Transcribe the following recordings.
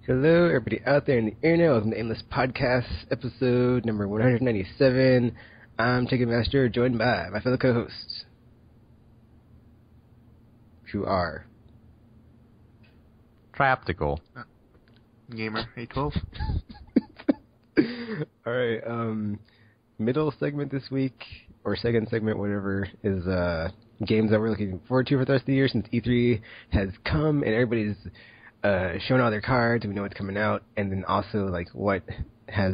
Hello, everybody out there in the internet. Welcome to Aimless Podcast, episode number 197. I'm Ticketmaster, joined by my fellow co-hosts, who are Traptical. Gamer 812. Alright, middle segment this week, or second segment, whatever, is games that we're looking forward to for the rest of the year since E3 has come and everybody's showing all their cards and we know what's coming out, and then also like what has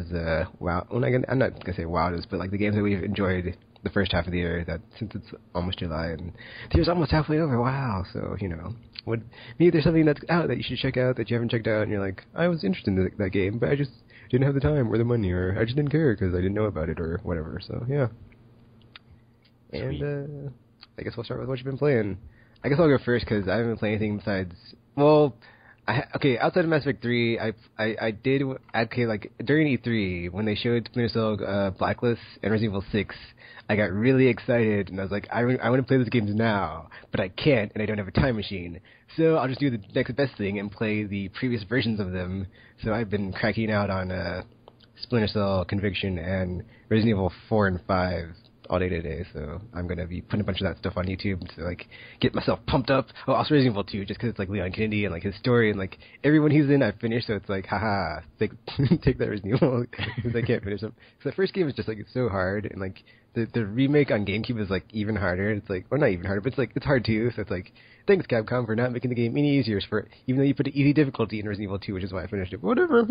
wow, well, I'm not gonna say wowed us, but like the games that we've enjoyed the first half of the year, that since it's almost July and the year's almost halfway over. Wow. So maybe there's something that's out that you should check out that you haven't checked out and you're like, I was interested in that game, but I just didn't have the time or the money, or I just didn't care because I didn't know about it or whatever. So yeah. Sweet. And I guess we'll start with what you've been playing. I guess I'll go first because I haven't been playing anything besides, well, outside of Mass Effect 3, I did, like, during E3, when they showed Splinter Cell Blacklist and Resident Evil 6, I got really excited, and I was like, I want to play those games now, but I can't, and I don't have a time machine. So I'll just do the next best thing and play the previous versions of them. So I've been cracking out on Splinter Cell, Conviction, and Resident Evil 4 and 5 all day today, so I'm going to be putting a bunch of that stuff on YouTube to, like, get myself pumped up. Oh, also Resident Evil 2, just because it's, like, Leon Kennedy and, like, his story, and, like, everyone he's in I've finished, so it's like, haha, take that Resident Evil, because I can't finish them. So the first game is just, like, it's so hard, and, like, the remake on GameCube is, like, even harder. It's, like, or not even harder, but it's, like, it's hard, too, so it's, like, thanks, Capcom, for not making the game any easier, even though you put an easy difficulty in Resident Evil 2, which is why I finished it. Whatever.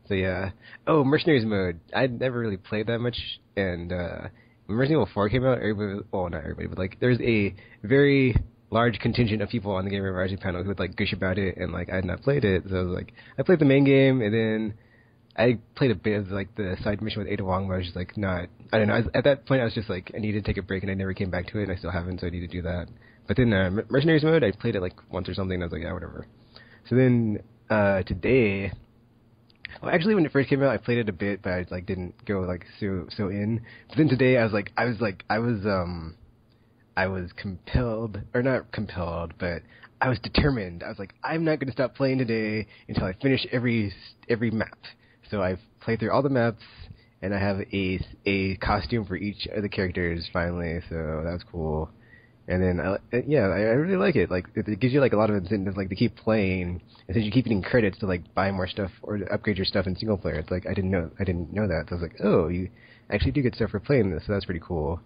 So yeah. Oh, Mercenaries mode. I'd never really played that much, and when Resident Evil 4 came out, not everybody, but like there's a very large contingent of people on the Gamer Rising panel who would like gush about it, and like I had not played it, so I was like, I played the main game, and then I played a bit of like the side mission with Ada Wong, but I was just like not, I don't know, at that point I was just like, I needed to take a break, and I never came back to it, and I still haven't, so I need to do that. But then Mercenaries mode, I played it like once or something, and I was like, yeah, whatever. So then today, well, actually, when it first came out, I played it a bit, but I like didn't go like so in. But then today, I was compelled, or not compelled, but I was determined. I was like, I'm not going to stop playing today until I finish every map. So I've played through all the maps, and I have a costume for each of the characters finally. So that was cool. And then, I really like it. Like, it gives you, like, a lot of incentives, like, to keep playing. And since you keep getting credits to, like, buy more stuff or to upgrade your stuff in single player. It's like, I didn't know that. So I was like, oh, you actually do get stuff for playing this. So that's pretty cool.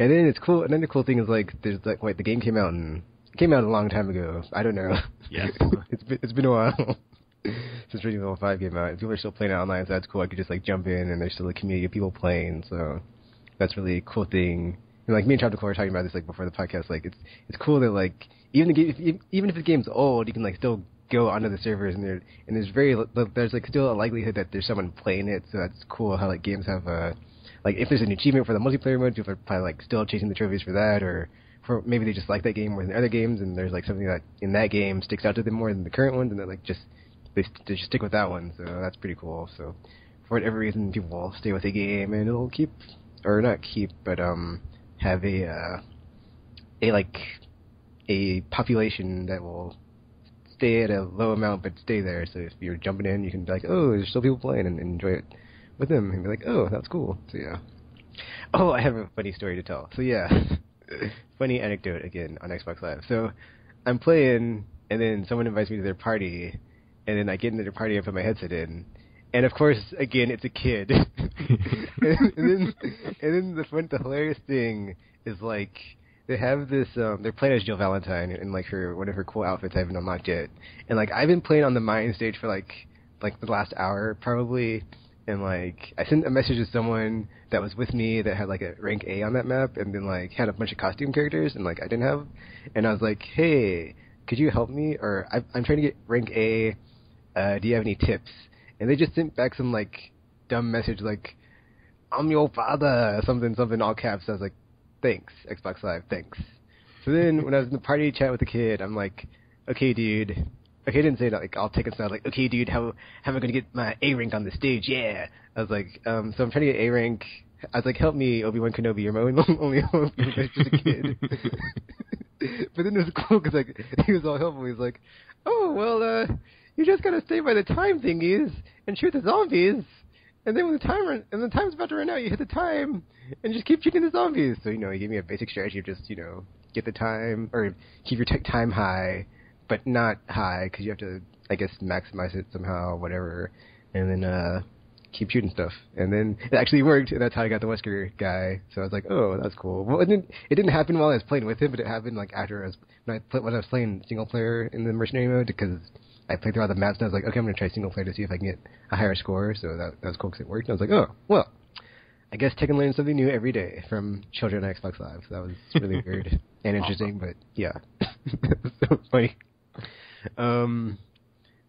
And then it's cool. And then the cool thing is, like, there's, like, wait, the game came out a long time ago. I don't know. Yes. It's been a while since Resident Evil 5 came out. And people are still playing it online, so that's cool. I could just, like, jump in, and there's still a community of people playing. So that's really a cool thing. And like me and Traptical were talking about this like before the podcast. Like it's cool that like even if the game's old, you can like still go onto the servers and there's like still a likelihood that there's someone playing it. So that's cool how like games have like if there's an achievement for the multiplayer mode, people are probably like still chasing the trophies for that, or for maybe they just like that game more than other games, and there's like something that in that game sticks out to them more than the current ones, and they're like they just stick with that one. So that's pretty cool. So for whatever reason, people will stay with a game and it'll keep, or not keep, but have a population that will stay at a low amount but stay there. So if you're jumping in, you can be like, oh, there's still people playing, and enjoy it with them, and be like, oh, that's cool. So yeah. Oh, I have a funny story to tell. So yeah, funny anecdote again on Xbox Live. So I'm playing, and then someone invites me to their party, and then I get into their party and put my headset in. And of course, again, it's a kid. and then the hilarious thing is like they have this. They're playing as Jill Valentine in like one of her cool outfits I haven't unlocked yet. And like I've been playing on the Mayan stage for like the last hour probably. And like I sent a message to someone that was with me that had like a rank A on that map, and then like had a bunch of costume characters, and like I didn't have. And I was like, hey, could you help me? Or I'm trying to get rank A. Do you have any tips? And they just sent back some, like, dumb message, like, I'm your father, something, all caps. I was like, thanks, Xbox Live, thanks. So then, when I was in the party chat with the kid, I'm like, okay, dude. Okay, I didn't say that, like, I'll take a snap, like, okay, dude, how am I going to get my A rank on the stage? Yeah. I was like, so I'm trying to get A rank. I was like, help me, Obi-Wan Kenobi, you're my only hope. You're just a kid. But then it was cool because like he was all helpful. He was like, "Oh well, you just gotta stay by the time thingies and shoot the zombies, and then when the time's about to run out, you hit the time and just keep shooting the zombies." So he gave me a basic strategy of just get the time or keep your time high, but not high because you have to I guess maximize it somehow, whatever, and then keep shooting stuff. And then it actually worked, and that's how I got the Wesker guy. So I was like, oh, that's cool. Well, it didn't happen while I was playing with him, but it happened like after when I was playing single player in the mercenary mode, because I played through all the maps, and I was like, okay, I'm going to try single player to see if I can get a higher score. So that was cool because it worked. And I was like, oh, well, I guess Tekken learns something new every day from children on Xbox Live. So that was really weird and interesting, but yeah. So funny.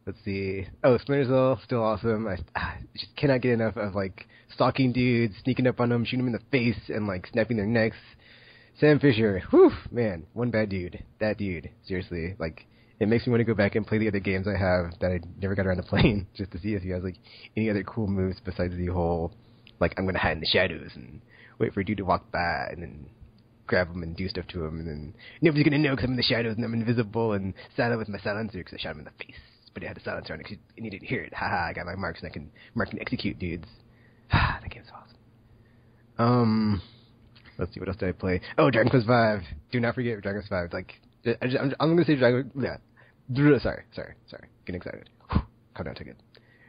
Let's see. Oh, Splinter Cell, still awesome. I just cannot get enough of, like, stalking dudes, sneaking up on them, shooting them in the face, and, like, snapping their necks. Sam Fisher, whew, man, one bad dude. That dude, seriously. Like, it makes me want to go back and play the other games I have that I never got around to playing, just to see if he has, like, any other cool moves besides the whole, like, I'm going to hide in the shadows and wait for a dude to walk by and then grab him and do stuff to him, and then nobody's going to know because I'm in the shadows and I'm invisible, and silent with my silencer because I shot him in the face. But it had a silencer on it and he didn't hear it. Haha, I got my marks and I can mark and execute dudes. That game's awesome. Let's see, what else did I play? Oh, Dragon Quest V. Do not forget Dragon Quest V. Like, I'm going to say Dragon... Yeah. Sorry. Getting excited. Calm down, take it.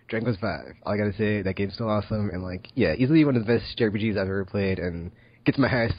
Dragon Quest V. All I got to say, that game's still awesome. And, like, yeah, easily one of the best JRPGs I've ever played. And gets my highest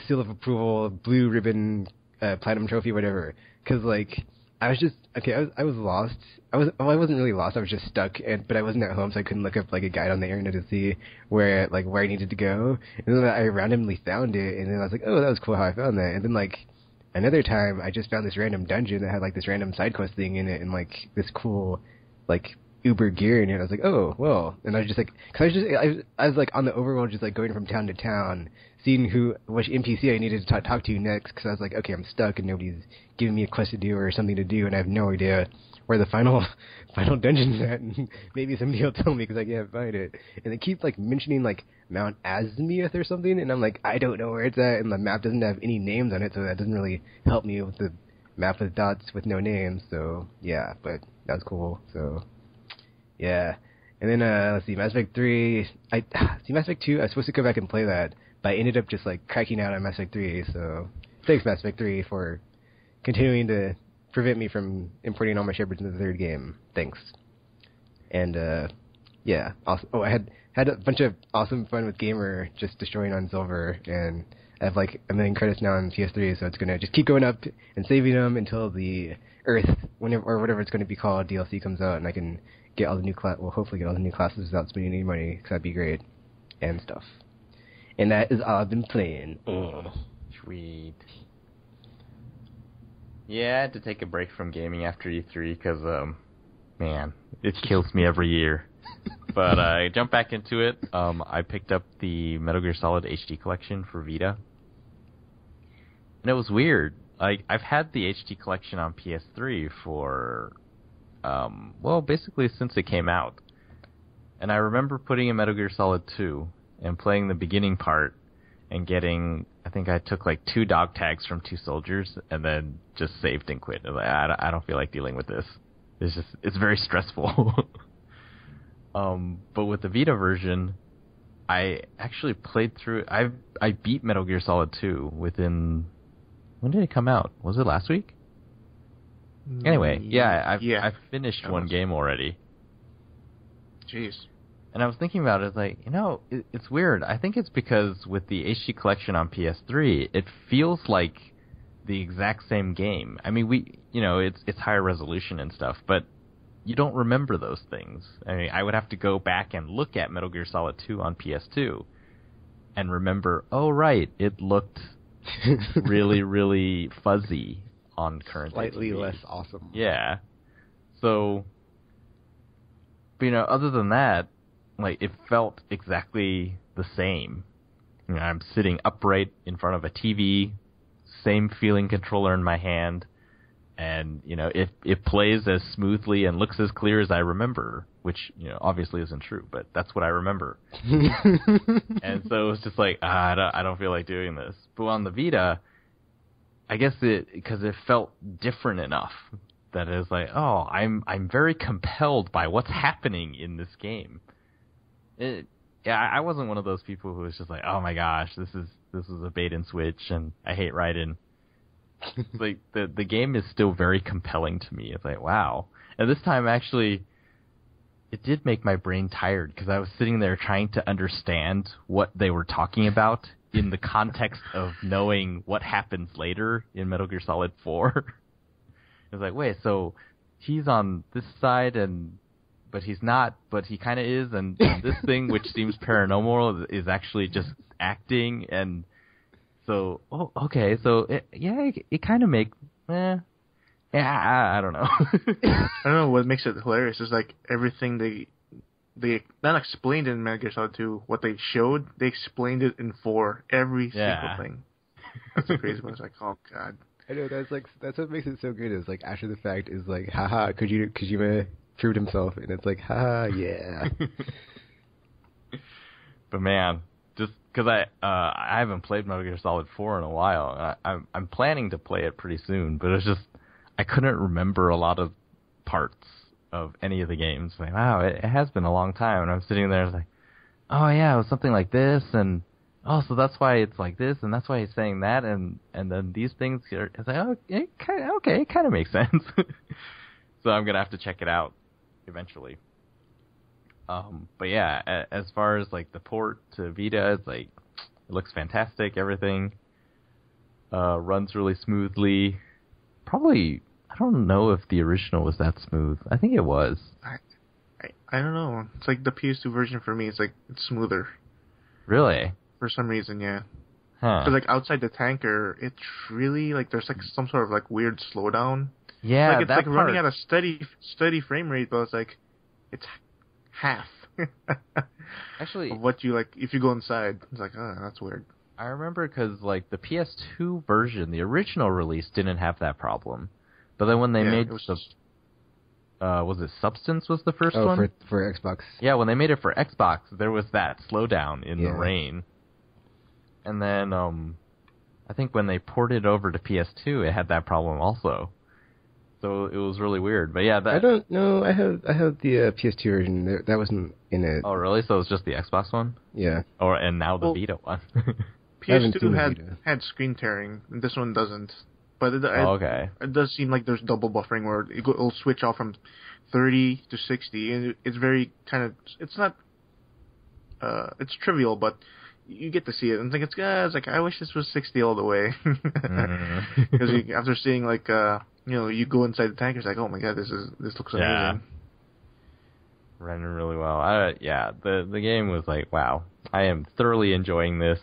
seal of approval, blue ribbon, platinum trophy, whatever. Because, like, I was just, okay, I was lost. I wasn't really lost, I was just stuck, but I wasn't at home, so I couldn't look up, like, a guide on the internet to see where I needed to go. And then I randomly found it, and then I was like, oh, that was cool how I found that. And then, like, another time, I just found this random dungeon that had, like, this random side quest thing in it, and, like, this cool, like, Uber gear in it. I was like, oh, well. And I was just, like, because I was, like, on the overworld, just, like, going from town to town, seeing which NPC I needed to talk to next, because I was like, okay, I'm stuck, and nobody's giving me a quest to do or something to do, and I have no idea where the final dungeon's at, and maybe somebody will tell me because I can't find it. And they keep, like, mentioning, like, Mount Azmith or something, and I'm like, I don't know where it's at, and the map doesn't have any names on it, so that doesn't really help me with the map with dots with no names, so, yeah, but that was cool, so, yeah. And then, let's see, Mass Effect 3, Mass Effect 2, I was supposed to go back and play that, but I ended up just, like, cracking out on Mass Effect 3, so thanks, Mass Effect 3, for continuing to prevent me from importing all my shepherds into the third game. Thanks. And, yeah. Also, I had a bunch of awesome fun with Gamer just destroying on Silver, and I have, like, 1 million credits now on PS3, so it's going to just keep going up and saving them until the Earth, or whatever it's going to be called, DLC comes out, and I can get all the new hopefully get all the new classes without spending any money, because that'd be great, and stuff. And that is all I've been playing. Sweet. Yeah, I had to take a break from gaming after E3 because, man, it kills me every year. But I jumped back into it. I picked up the Metal Gear Solid HD collection for Vita. And it was weird. I've had the HD collection on PS3 for, basically since it came out. And I remember putting in Metal Gear Solid 2 and playing the beginning part and getting, I think I took like 2 dog tags from 2 soldiers and then just saved and quit. I don't feel like dealing with this. It's very stressful. But with the Vita version, I actually played through, I beat Metal Gear Solid 2 within, when did it come out? Was it last week? Anyway, I finished one game already. Jeez. And I was thinking about it, like, it's weird. I think it's because with the HD collection on PS3, it feels like the exact same game. I mean, it's higher resolution and stuff, but you don't remember those things. I mean, I would have to go back and look at Metal Gear Solid 2 on PS2 and remember, oh, right, it looked really, really fuzzy on current Slightly TV. Less awesome. Yeah. So, but, other than that, like, it felt exactly the same. I'm sitting upright in front of a TV, same feeling controller in my hand, And, it plays as smoothly and looks as clear as I remember, which, obviously isn't true, but that's what I remember. And so it was just like, I don't feel like doing this. But on the Vita, I guess because it felt different enough that it was like, I'm very compelled by what's happening in this game. I wasn't one of those people who was just like, oh my gosh, this is a bait and switch, and I hate Raiden. Like the game is still very compelling to me. It's like, wow. And this time actually it did make my brain tired because I was sitting there trying to understand what they were talking about in the context of knowing what happens later in Metal Gear Solid 4. It's like, wait, so he's on this side but he's not, but he kind of is, and this thing which seems paranormal is actually just acting, and so, okay, so, it kind of makes, I don't know. I don't know what makes it hilarious is, like, everything they not explained in Metal Gear Solid 2, what they showed, they explained it in 4, every single thing. That's the crazy one. It's like, oh, God. I know, that's what makes it so good, is, like, after the fact is, like, haha, Kojima proved himself, and it's like, haha, yeah. But man, just because I haven't played Metal Gear Solid 4 in a while. I'm planning to play it pretty soon, but it's just I couldn't remember a lot of parts of any of the games. Like, wow, it has been a long time, and I'm sitting there like, oh yeah, it was something like this, and so that's why it's like this, and that's why he's saying that, and then these things are. It's like, it kind of makes sense. So I'm gonna have to check it out eventually. But yeah, as far as like the port to Vita, it's like it looks fantastic. Everything runs really smoothly. Probably, I don't know if the original was that smooth. I think it was. I don't know. It's like the PS2 version for me. It's like it's smoother. Really? For some reason, yeah. Huh. So like outside the tanker, it's really like there's like some sort of like weird slowdown. Yeah, like it's that like part. running at a steady frame rate, but it's like it's half. Actually, of what you like if you go inside. It's like, oh, that's weird. I remember because like the PS2 version, the original release didn't have that problem, but then when they made was it Substance was the first one? for Xbox. Yeah, when they made it for Xbox, there was that slowdown in the rain, and then I think when they ported it over to PS2, it had that problem also. So it was really weird, but yeah, I don't know. I have the PS2 version. That wasn't in it. Oh, really? So it's just the Xbox one? Yeah. And now the Vita one. PS2 had screen tearing, and this one doesn't. But it does seem like there's double buffering where it'll switch off from 30 to 60, and it's very kind of. It's not. It's trivial, but you get to see it, and think it's like I wish this was 60 all the way. Because after seeing like you go inside the tank, it's like, oh my god, this looks amazing. Running really well. The game was like, wow, I am thoroughly enjoying this.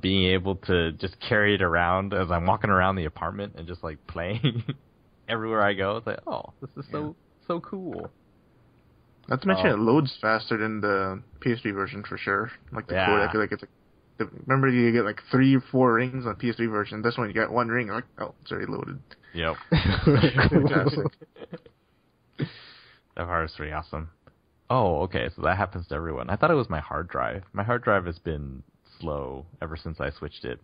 Being able to just carry it around as I'm walking around the apartment and just like playing everywhere I go. It's like, oh, this is so cool. Not to mention it loads faster than the PS3 version for sure. Like the codec, like it's like remember you get like 3 or 4 rings on PS3 version. This one you got 1 ring. Like, oh, it's already loaded. Yep. Fantastic. That part is pretty awesome. Oh, okay, so that happens to everyone. I thought it was my hard drive. My hard drive has been slow ever since I switched it.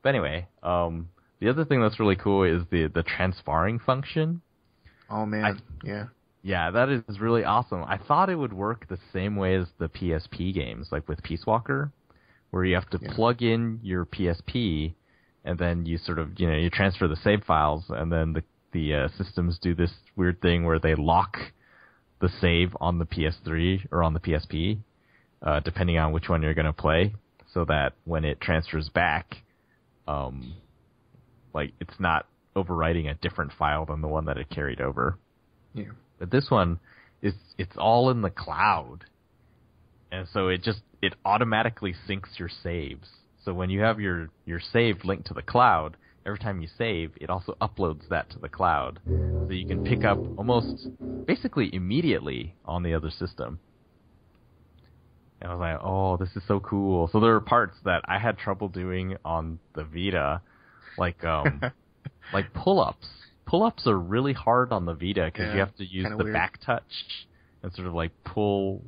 But anyway, the other thing that's really cool is the transferring function. Oh man, Yeah, that is really awesome. I thought it would work the same way as the PSP games, like with Peace Walker, where you have to plug in your PSP, and then you sort of, you transfer the save files, and then the systems do this weird thing where they lock the save on the PS3 or on the PSP, depending on which one you're going to play, so that when it transfers back, like it's not overwriting a different file than the one that it carried over. Yeah. But this one it's all in the cloud, and so it automatically syncs your saves. So when you have your save linked to the cloud, every time you save, it also uploads that to the cloud, so you can pick up almost basically immediately on the other system. And I was like, oh, this is so cool. So there were parts that I had trouble doing on the Vita, like like pull-ups. Pull-ups are really hard on the Vita because you have to use the back touch and sort of like pull.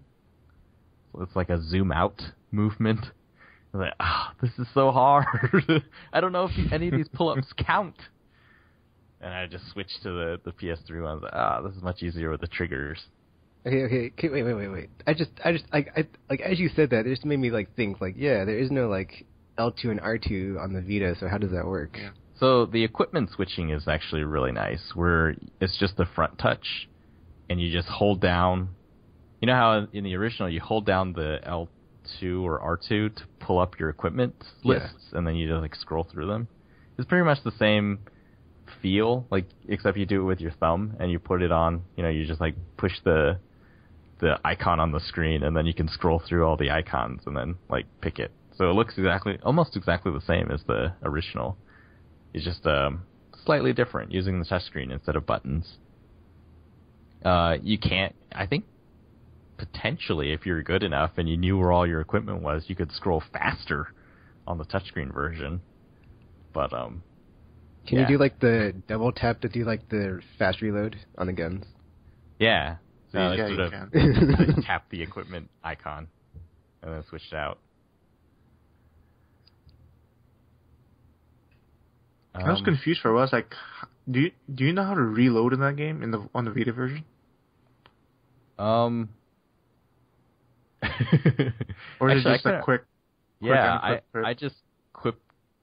It's like a zoom out movement. I'm like, this is so hard. I don't know if any of these pull-ups count. And I just switched to the PS3 one. I was like, this is much easier with the triggers. Okay, wait. I just, like, as you said that, it just made me, like, think, like, yeah, there is no, like, L2 and R2 on the Vita, so how does that work? Yeah. So the equipment switching is actually really nice, where it's just the front touch, and you just hold down. You know how in the original you hold down the L2 or R2 to pull up your equipment lists, and then you just, like, scroll through them? It's pretty much the same feel, like, except you do it with your thumb, and you put it on, you just, like, push the icon on the screen, and then you can scroll through all the icons and then, like, pick it. So it looks almost exactly the same as the original. It's just slightly different, using the touchscreen instead of buttons. You can't, I think, potentially, if you're good enough and you knew where all your equipment was, you could scroll faster on the touchscreen version. But, Can you do, like, the double tap to do, like, the fast reload on the guns? Yeah. So you sort of tap the equipment icon and then switch it out. I was confused for a while. I was like, do you know how to reload in that game on the Vita version? Or is it just a quick? I just quick.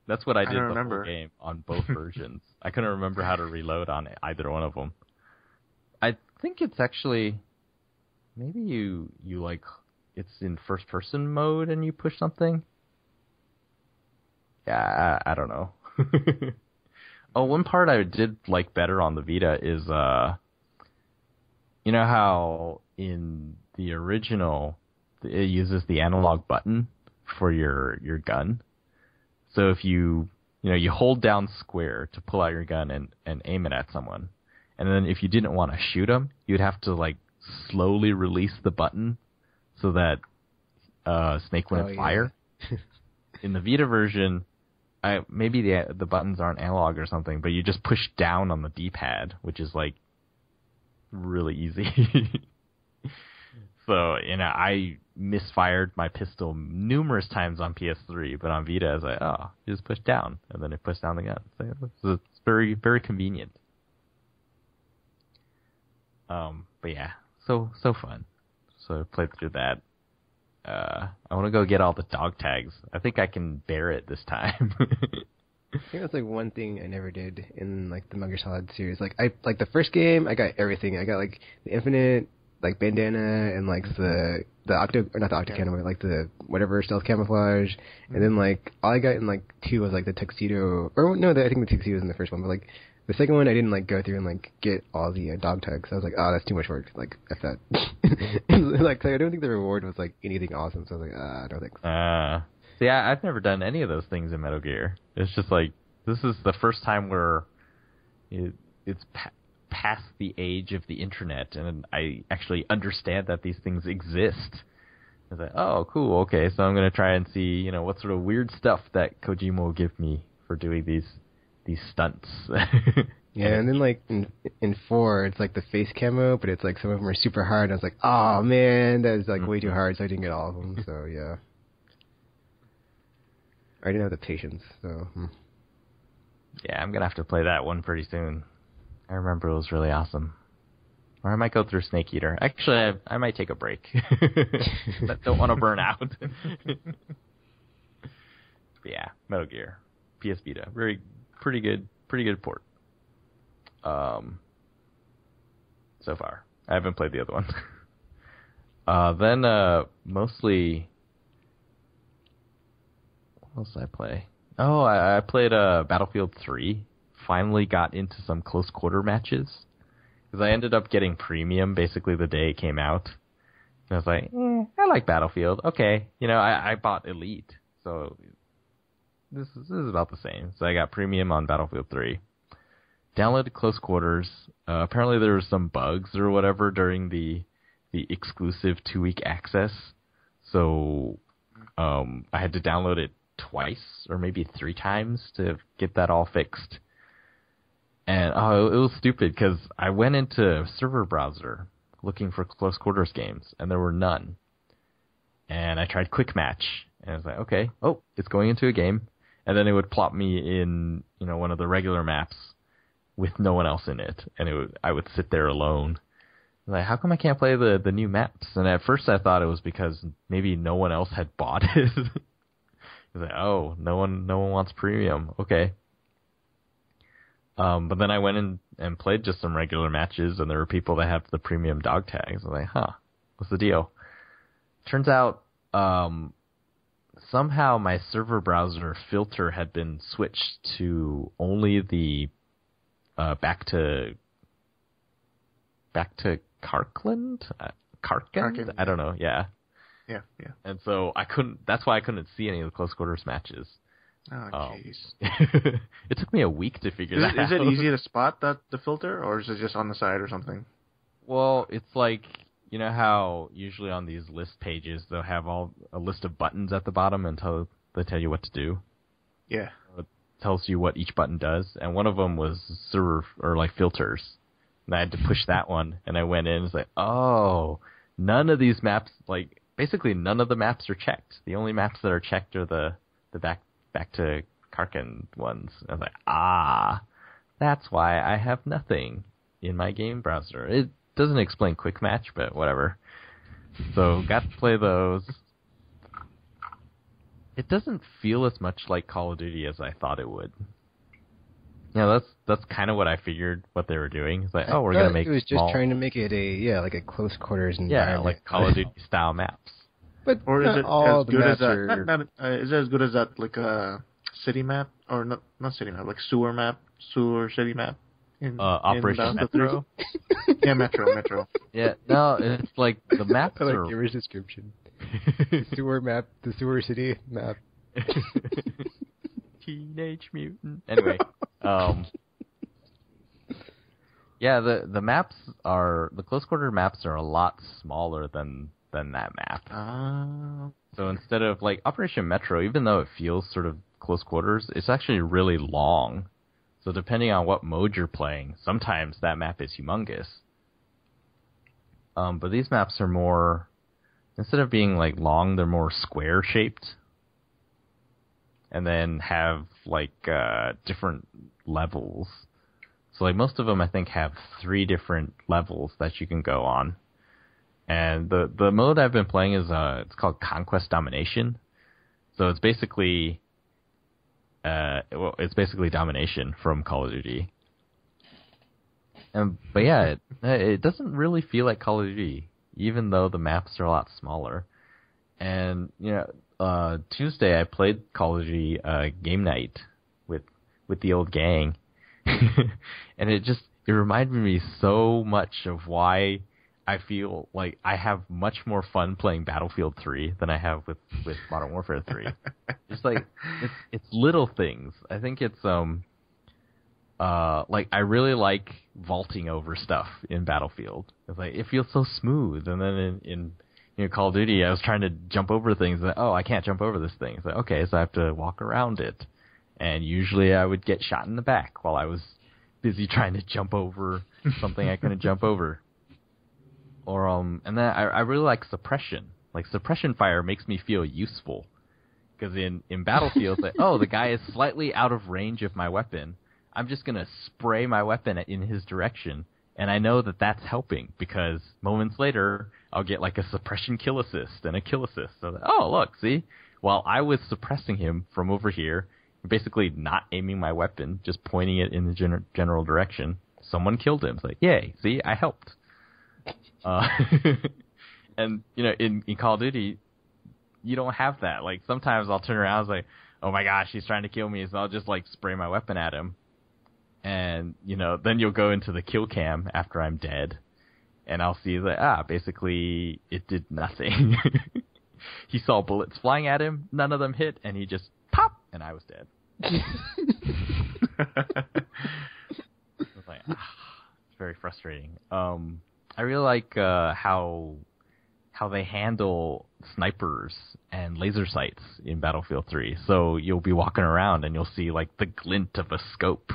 That's what I did the whole game on both versions. I couldn't remember how to reload on either one of them. I think it's actually maybe you like it's in first person mode and you push something. Yeah, I don't know. One part I did like better on the Vita is you know how in the original it uses the analog button for your gun. So if you hold down square to pull out your gun and aim it at someone. And then if you didn't want to shoot them, you'd have to, like, slowly release the button so that Snake wouldn't fire. In the Vita version, maybe the buttons aren't analog or something, but you just push down on the D-pad, which is, like, really easy. So, I misfired my pistol numerous times on PS3, but on Vita, I was like, you just push down, and then it pushed down the gun. So it's very, very convenient. But yeah, so fun. So I played through that. I want to go get all the dog tags. I think I can bear it this time. I think that's like one thing I never did in like the Metal Gear Solid series. Like the first game, I got everything. I got like the Infinite, like bandana, and like the octo, or not the octo cannon, but like the whatever stealth camouflage. And then like all I got in like 2 was like the tuxedo, or no, I think the tuxedo was in the first one, but like. The second one, I didn't, like, go through and, like, get all the dog tags. I was like, that's too much work. Like, F that. Like, I don't think the reward was, like, anything awesome. So I was like, I don't think so. See, I've never done any of those things in Metal Gear. It's just, like, this is the first time where it's past the age of the internet, and I actually understand that these things exist. I was like, oh, cool, okay, so I'm going to try and see, what sort of weird stuff that Kojima will give me for doing these stunts. Yeah, and then like in 4, it's like the face camo, but it's like some of them are super hard. And I was like, oh man, that is like way too hard, so I didn't get all of them. So yeah, I didn't have the patience. So yeah, I'm gonna have to play that one pretty soon. I remember it was really awesome. Or I might go through Snake Eater. Actually, I might take a break. I don't want to burn out. But yeah, Metal Gear, PS Vita, pretty good port. So far. I haven't played the other one. Then mostly, what else did I play? Oh, I played Battlefield 3. Finally got into some close quarter matches. Because I ended up getting premium basically the day it came out. And I was like, I like Battlefield. Okay. I bought Elite. So this is about the same. So I got premium on Battlefield 3. Downloaded Close Quarters. Apparently there were some bugs or whatever during the exclusive 2-week access. So I had to download it twice or maybe 3 times to get that all fixed. And it was stupid because I went into server browser looking for close quarters games, and there were none. And I tried quick match, and I was like, okay, it's going into a game, and then it would plop me in, one of the regular maps with no one else in it, and I would sit there alone. Like, how come I can't play the new maps? And at first I thought it was because maybe no one else had bought it. I was like, oh, no one wants premium. Okay. But then I went in and played just some regular matches, and there were people that have the premium dog tags. I was like, what's the deal? Turns out, somehow my server browser filter had been switched to only the back to Karkland? Karkand? I don't know, yeah. Yeah. And so that's why I couldn't see any of the close quarters matches. Oh, jeez. It took me a week to figure that out. Is it easy to spot the filter, or is it just on the side or something? Well, it's like, you know how usually on these list pages they'll have a list of buttons at the bottom until they tell you what to do? Yeah. It tells you what each button does, and one of them was server, or like filters. And I had to push that one, and I went in and was like, none of these maps, like, basically none of the maps are checked. The only maps that are checked are the back to Karkin ones. I was like, that's why I have nothing in my game browser. It doesn't explain quick match, but whatever. So got to play those. It doesn't feel as much like Call of Duty as I thought it would. That's kind of what I figured what they were doing. It's like, we're gonna make. It was just trying to make it like a close quarters environment. Yeah, like Call of Duty style maps. But or is it all as the good maps as that? Is it as good as that, like a city map, or not city map, like sewer city map? Operation Metro. Yeah, Metro. Yeah, no, it's like the maps I like are. Giver's description. Sewer map, the sewer city map. Teenage Mutant. Anyway, yeah, the maps the close quarter maps are a lot smaller than that map. So instead of like Operation Metro, even though it feels sort of close quarters, it's actually really long. So depending on what mode you're playing, sometimes that map is humongous. But these maps are more, instead of being like long, they're more square shaped. And then have like different levels. So like most of them I think have 3 different levels that you can go on. And the mode I've been playing is it's called Conquest Domination. So it's basically domination from Call of Duty. But yeah, it doesn't really feel like Call of Duty, even though the maps are a lot smaller. And Tuesday I played Call of Duty game night with the old gang, and it reminded me so much of why I feel like I have much more fun playing Battlefield 3 than I have with Modern Warfare 3. Just like it's little things. I think it's like I really like vaulting over stuff in Battlefield. It's like it feels so smooth, and then in Call of Duty, I was trying to jump over things. Like, I can't jump over this thing. It's like, okay, so I have to walk around it. And usually I would get shot in the back while I was busy trying to jump over something I couldn't jump over. Or and then I really like suppression. Like suppression fire makes me feel useful. Because in Battlefield, it's like, the guy is slightly out of range of my weapon. I'm just going to spray my weapon in his direction. And I know that that's helping because moments later, I'll get like a suppression kill assist and a kill assist. So, look, see? While I was suppressing him from over here, basically not aiming my weapon, just pointing it in the general direction, someone killed him. It's like, yay, see? I helped. And, in Call of Duty, you don't have that. Like, sometimes I'll turn around and it's like, oh my gosh, he's trying to kill me. So I'll just like spray my weapon at him. And, then you'll go into the kill cam after I'm dead. And I'll see that, basically, it did nothing. He saw bullets flying at him, none of them hit, and he just pop, and I was dead. It's like, it's very frustrating. I really like how they handle snipers and laser sights in Battlefield 3. So you'll be walking around and you'll see like the glint of a scope.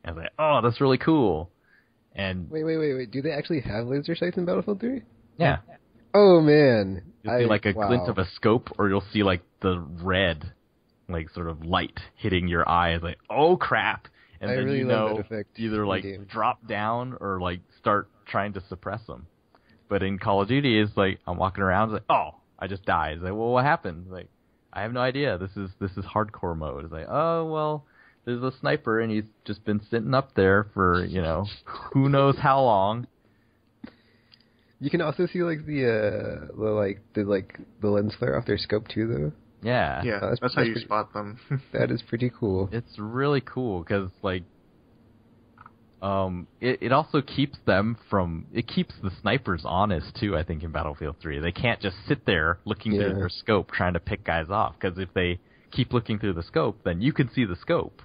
And I was like, oh, that's really cool. And wait. Do they actually have laser sights in Battlefield 3? Yeah. Oh, man. You'll see like a glint of a scope, or you'll see like the red, like sort of light hitting your eye. It's like, oh, crap. And then really love that effect either like drop down or like start trying to suppress them. But in Call of Duty, it's like I'm walking around, it's like, oh, I just died. It's like, well, what happened? It's like, I have no idea. This is hardcore mode. It's like, oh, well, there's a sniper and he's just been sitting up there for, who knows how long. You can also see like the lens flare off their scope too, though. Yeah. Yeah, that's how you spot them. That is pretty cool. It's really cool because like, it also keeps keeps the snipers honest too. I think in Battlefield 3, they can't just sit there looking through their scope trying to pick guys off, because if they keep looking through the scope, then you can see the scope.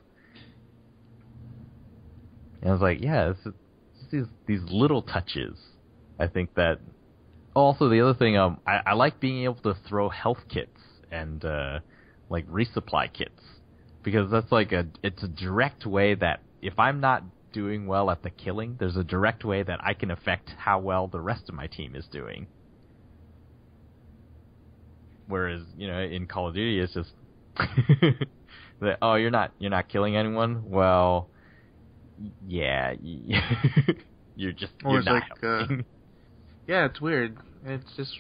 And I was like, yeah, it's these little touches. I think that. Also, the other thing, I like being able to throw health kits and like resupply kits, because that's like it's a direct way that if I'm not doing well at the killing, there's a direct way that I can affect how well the rest of my team is doing. Whereas, in Call of Duty, it's just that, oh, you're not killing anyone. Well, yeah, you're not helping. Yeah, it's weird. It's just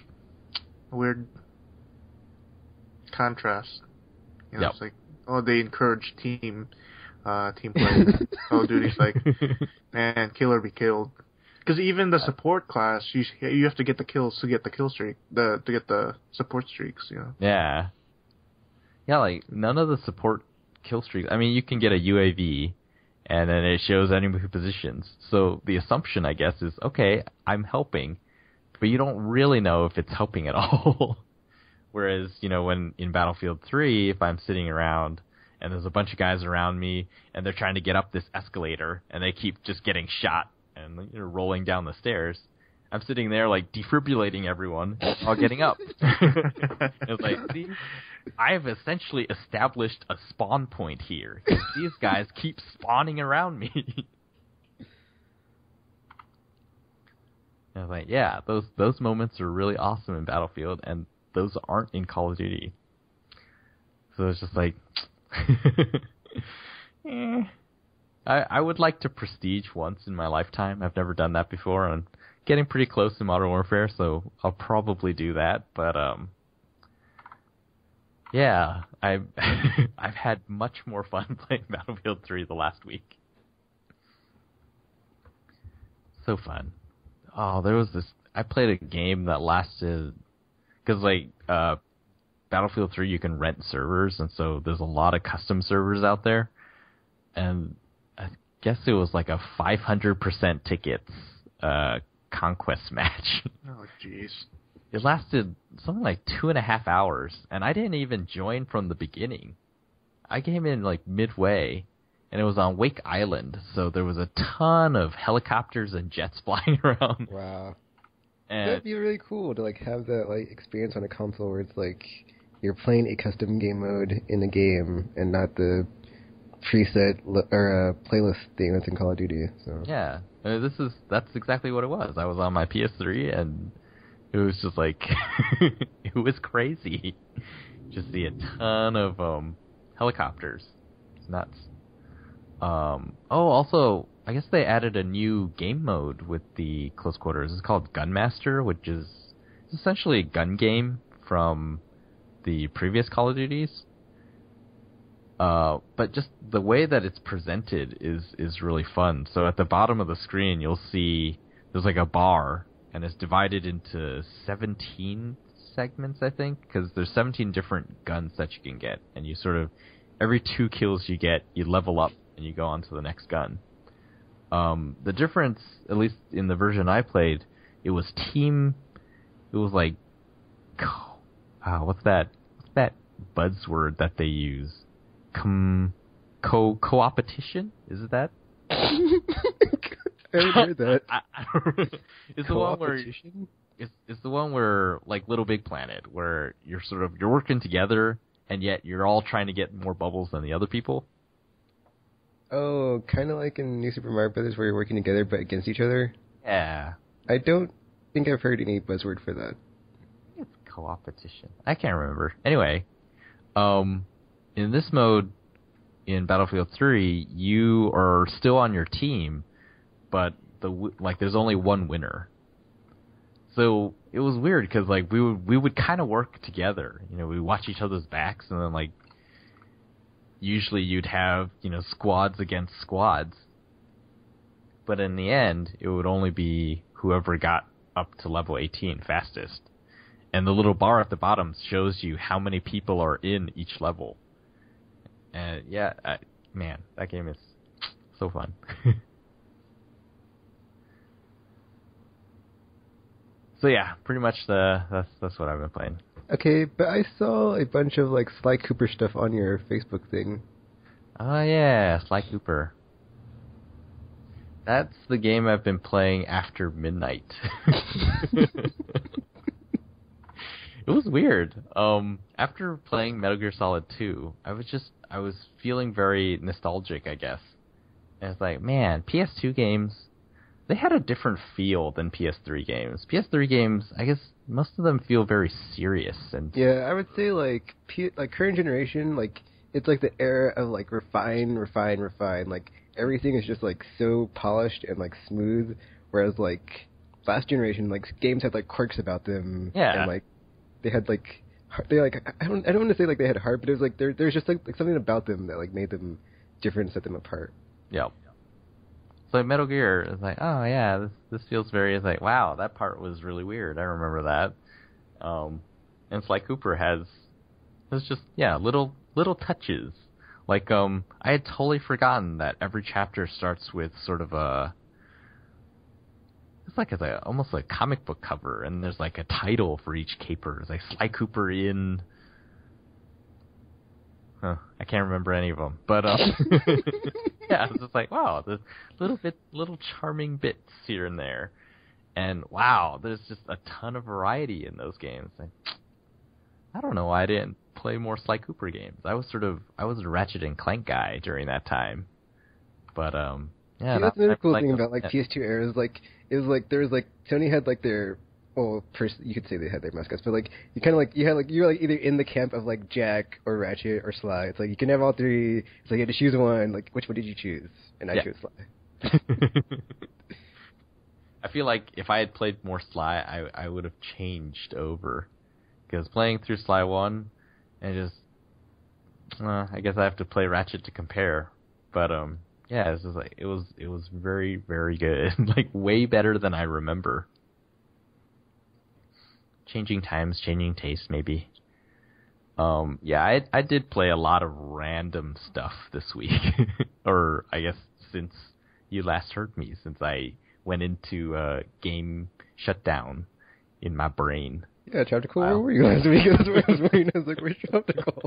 a weird contrast. It's like, oh, they encourage team play. Call of Duty's like, man, kill or be killed. Because even the support class, you have to get the kills to get the kill streak, to get the support streaks. Yeah. Yeah, like none of the support kill streaks. I mean, you can get a UAV, and then it shows enemy positions. So the assumption, I guess, is okay, I'm helping, but you don't really know if it's helping at all. Whereas, when in Battlefield 3, if I'm sitting around and there's a bunch of guys around me, and they're trying to get up this escalator, and they keep just getting shot and rolling down the stairs, I'm sitting there like defibrillating everyone while getting up. It's like, see, I have essentially established a spawn point here. These guys keep spawning around me. I was like, yeah, those moments are really awesome in Battlefield, and those aren't in Call of Duty. So it's just like, I would like to prestige once in my lifetime. I've never done that before, and I'm getting pretty close to Modern Warfare, so I'll probably do that. But yeah, I've had much more fun playing Battlefield 3 the last week. So fun. Oh, there was this. I played a game that lasted, because like Battlefield 3, you can rent servers, and so there's a lot of custom servers out there, and I guess it was like a 500% tickets conquest match. Oh, jeez. It lasted something like 2.5 hours, and I didn't even join from the beginning. I came in like midway, and it was on Wake Island, so there was a ton of helicopters and jets flying around. Wow. And that'd be really cool to like have that like experience on a console where it's like you're playing a custom game mode in a game and not the preset or playlist thing that's in Call of Duty. So yeah, that's exactly what it was. I was on my PS3, and it was just like it was crazy. Just see a ton of helicopters. It's nuts. Also, I guess they added a new game mode with the close quarters. It's called Gunmaster, which is essentially a gun game from the previous Call of Duties. But just the way that it's presented is really fun. So at the bottom of the screen, you'll see there's like a bar, and it's divided into 17 segments, I think, because there's 17 different guns that you can get, and you sort of, every 2 kills you get, you level up, and you go on to the next gun. The difference, at least in the version I played, it was like, what's that buzzword that they use? Co-opetition? Is it that? I haven't heard that. I don't, it's the one where it's the one where like Little Big Planet, where you're working together, and yet you're all trying to get more bubbles than the other people. Oh, kind of like in New Super Mario Brothers where you're working together but against each other? Yeah. I don't think I've heard any buzzword for that. It's co-opetition. I can't remember. Anyway, in this mode, in Battlefield 3, you are still on your team, but there's only one winner. So it was weird because we would kind of work together. We watch each other's backs, and then usually you'd have squads against squads. But in the end, it would only be whoever got up to level 18 fastest. And the little bar at the bottom shows you how many people are in each level. And man, that game is so fun. So yeah, pretty much that's what I've been playing. Okay, but I saw a bunch of Sly Cooper stuff on your Facebook thing. Oh yeah, Sly Cooper. That's the game I've been playing after midnight. It was weird. After playing Metal Gear Solid 2, I was feeling very nostalgic, I guess. And it's like, man, PS2 games, they had a different feel than PS3 games. PS3 games, I guess most of them feel very serious and yeah, I would say current generation, it's the era of refine. Everything is just so polished and smooth, whereas last generation games had quirks about them. Yeah. And they had I don't want to say they had heart, but it was there's just something about them that made them different, set them apart. Yeah. So Metal Gear is oh yeah, this feels very wow, that part was really weird. I remember that. And Sly Cooper has just little touches. I had totally forgotten that every chapter starts with sort of it's almost like a comic book cover, and there's a title for each caper. It's Sly Cooper in I can't remember any of them, but yeah, it's just wow, there's little charming bits here and there, and wow, there's just a ton of variety in those games. I don't know why I didn't play more Sly Cooper games. I was a Ratchet and Clank guy during that time, but yeah. That's another cool thing about PS2 era is there's Sony had their. Well, you could say they had their mascots, but you kind of you were either in the camp of Jack or Ratchet or Sly. It's you can have all three. It's you had to choose one. Which one did you choose? And I chose Sly. I feel if I had played more Sly, I would have changed over, because playing through Sly 1 and just I guess I have to play Ratchet to compare. But yeah, it's just it was very, very good. Way better than I remember. Changing times, changing tastes, maybe. Yeah, I did play a lot of random stuff this week. Or, I guess, since you last heard me, since I went into game shutdown in my brain. Yeah, Chaptical, where were you last week? That's where I was waiting. I was where's Chaptical?